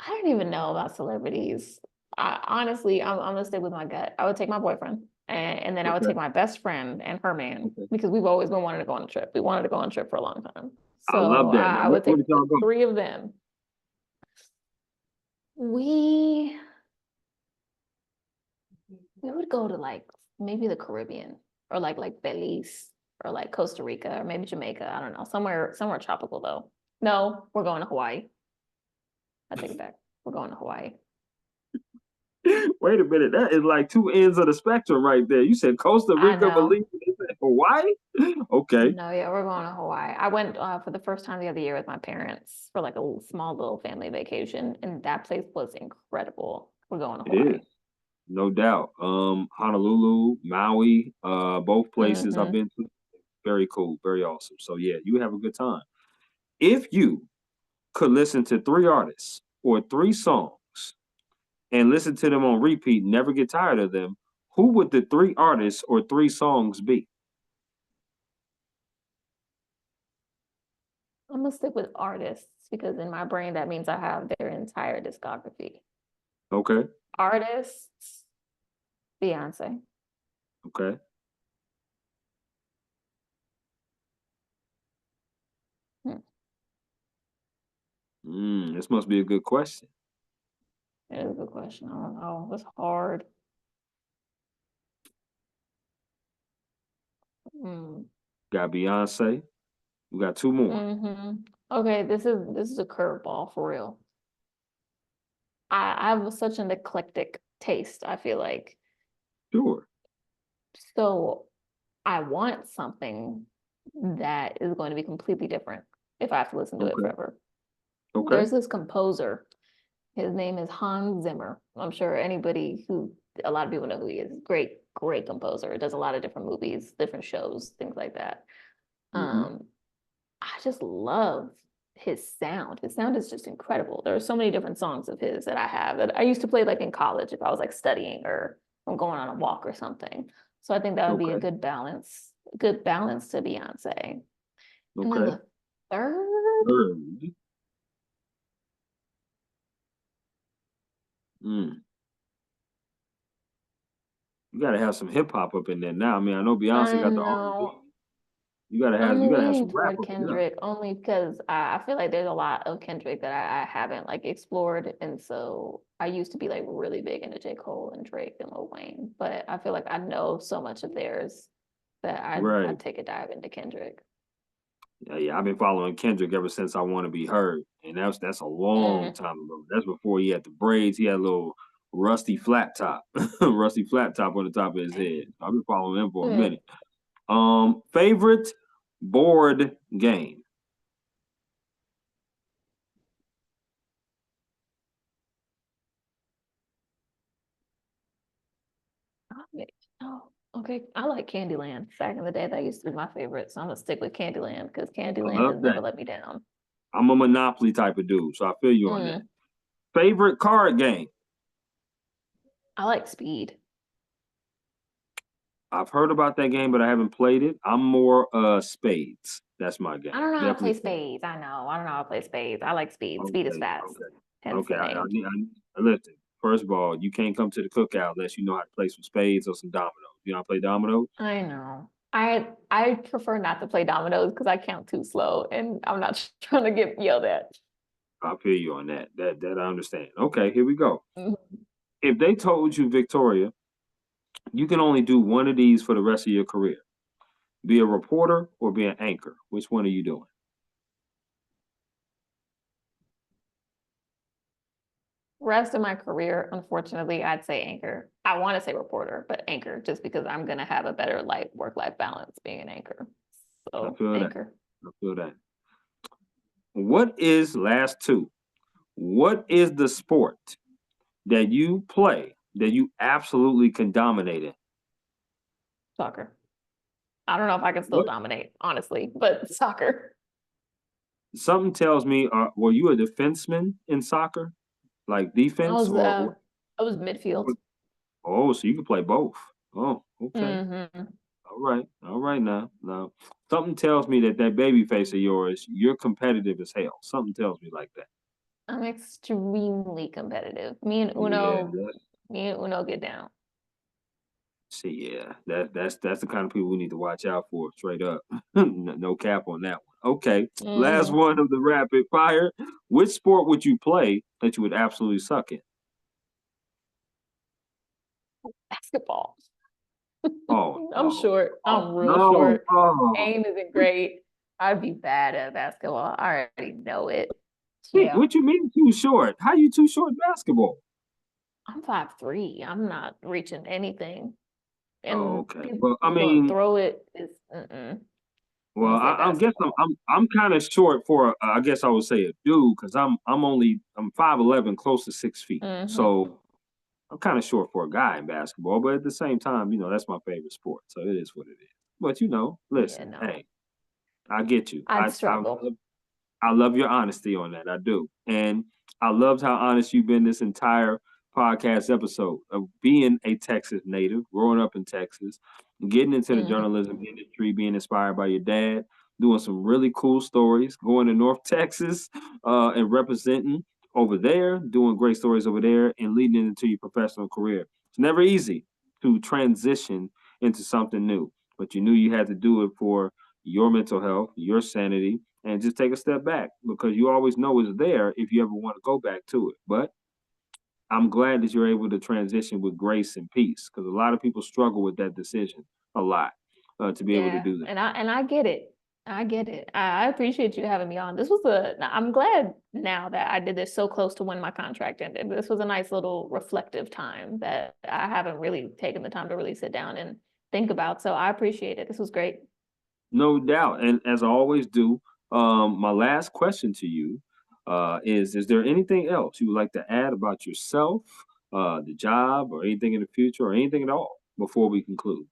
I don't even know about celebrities. Honestly, I'm gonna stick with my gut. I would take my boyfriend, and then I would Okay. take my best friend and her man Okay. because we've always been wanting to go on a trip. We wanted to go on a trip for a long time, I so love that. Now, I would where take did the y'all go? three of them. We we would go to like maybe the Caribbean or like Belize or like Costa Rica or maybe Jamaica. I don't know, somewhere tropical though. No, we're going to Hawaii. I take it back. We're going to Hawaii. Wait a minute, that is like two ends of the spectrum right there. You said Costa I Rica, know. Belize, Hawaii. Okay, No, yeah, we're going to Hawaii. I went for the first time the other year with my parents for like a small little family vacation, and that place was incredible. We're going to it is Hawaii. no doubt. Honolulu, Maui, both places I've Hmm. been to. Very cool, very awesome. So yeah, you have a good time. If you could listen to three artists or three songs and listen to them on repeat, never get tired of them, who would the three artists or three songs be? I'm gonna stick with artists because in my brain that means I have their entire discography. Okay, Artists, Beyonce. okay. Hmm, This must be a good question. that is a good question. I don't know. It's hard. Mm. Got Beyonce. We got two more. Okay, this is a curveball for real. I have such an eclectic taste, I feel like. Sure. So I want something that is going to be completely different if I have to listen to it Okay. forever. Okay. There's this composer. His name is Hans Zimmer. I'm sure a lot of people know who he is. Great, great composer. Does a lot of different movies, different shows, things like that. Mm-hmm. Um, I just love his sound. His sound is just incredible. There are so many different songs of his that I have that I used to play like in college if I was like studying or I'm going on a walk or something. So I think that would be a Okay. good balance to Beyonce. And then Okay. the third, Third. Mm. You gotta have some hip hop up in there now. I mean, I know Beyonce I got the R&B. know You I'm gotta have leaning some rap toward up in there. Kendrick only because I feel like there's a lot of Kendrick that I haven't like explored. And so I used to be like really big into J. Cole and Drake and Lil Wayne, but I feel like I know so much of theirs that I'd Right. take a dive into Kendrick. Yeah, yeah. I've been following Kendrick ever since I Want to Be Heard, and that's a long Mm, time ago. That's before he had the braids. He had a little rusty flat top, rusty flat top on the top of his head. I've been following him for a mm. minute. Favorite board game? Oh, okay. I like Candyland. Back in the day, that used to be my favorite. So I'm gonna stick with Candyland because I Candyland love has never that. let me down. I'm a Monopoly type of dude, so I feel you on that. Mm, Favorite card game? I like Speed. I've heard about that game, but I haven't played it. I'm more Spades. That's my I game. don't know how to play Definitely Spades. spades. I know. I don't know how to play spades. I like Speed. Speed is Okay, fast. okay, Hence okay. the name. Listen. First of all, you can't come to the cookout unless you know how to play some spades or some dominoes. You know how to play dominoes? I know. I prefer not to play dominoes because I count too slow and I'm not trying to get yelled at. I feel you on that. That I understand. Okay, here we go. Mhm. If they told you, Victoria, you can only do one of these for the rest of your career, be a reporter or be an anchor, which one are you doing? Rest of my career, unfortunately, I'd say anchor. I want to say reporter, but anchor, just because I'm gonna have a better life work-life balance being an anchor. I So feel that. anchor. I feel that. What is last two? What is the sport that you play that you absolutely can dominate in? Soccer. I don't know if I can still What? dominate, honestly, but soccer. Something tells me, were you a defenseman in soccer, like I defense, was or uh I was midfield. oh, so you can play both? Oh, okay, Hmm. all right now. Now, something tells me that that baby face of yours, you're competitive as hell. Something tells me like that. I'm extremely competitive. Yeah, Me and Uno get down. see, yeah, that's the kind of people we need to watch out for, straight up. No cap on that one. Okay, last Hmm. one of the rapid fire. Which sport would you play that you would absolutely suck in? Basketball. Oh I'm no, short. oh I'm real no, short. oh. Aim isn't great. I'd be bad at basketball. I already know it. Wait, Yeah. what you mean too short? How you too short in basketball? I'm 5'3". I'm not reaching anything. Oh, And okay. Well, I people gonna mean, throw it is mm-mm. I'm well, gonna say I guess basketball. I'm kind of short for I guess I would say a dude because I'm 5'11", close to 6 feet. Hmm. So I'm kind of short for a guy in basketball, but at the same time, that's my favorite sport, so it is what it is. But Yeah, listen, no. hey, I get you. I'd struggle. I love your honesty on that. I do. And I loved how honest you've been this entire podcast episode of being a Texas native, growing up in Texas, getting into the Hmm. journalism industry, being inspired by your dad, doing some really cool stories, going to North Texas and representing over there, doing great stories over there, and leading into your professional career. It's never easy to transition into something new, but you knew you had to do it for your mental health, your sanity, and just take a step back because you always know it's there if you ever want to go back to it. But I'm glad that you're able to transition with grace and peace because a lot of people struggle with that decision a lot to be able to Yeah, do that. and I get it. I get it. I appreciate you having me on. I'm glad now that I did this so close to when my contract ended. This was a nice little reflective time that I haven't really taken the time to really sit down and think about. So I appreciate it. This was great. No doubt. And as I always do, my last question to you is there anything else you would like to add about yourself, the job, or anything in the future, or anything at all before we conclude?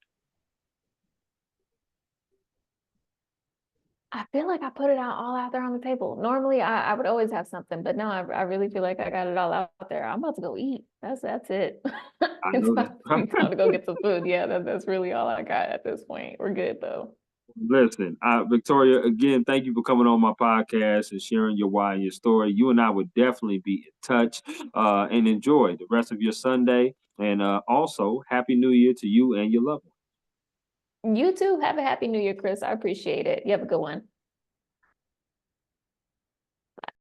I feel like I put it out all out there on the table. Normally, I would always have something, but no, I really feel like I got it all out there. I'm about to go eat. That's it. I It's know about to be time to go get some food. Yeah, that's really all I got at this point. We're good though. Listen, Victoria, again, thank you for coming on my podcast and sharing your why and your story. You and I would definitely be in touch and enjoy the rest of your Sunday. And also, Happy New Year to you and your loved one. You too. Have a happy new year, Chris. I appreciate it. You have a good one.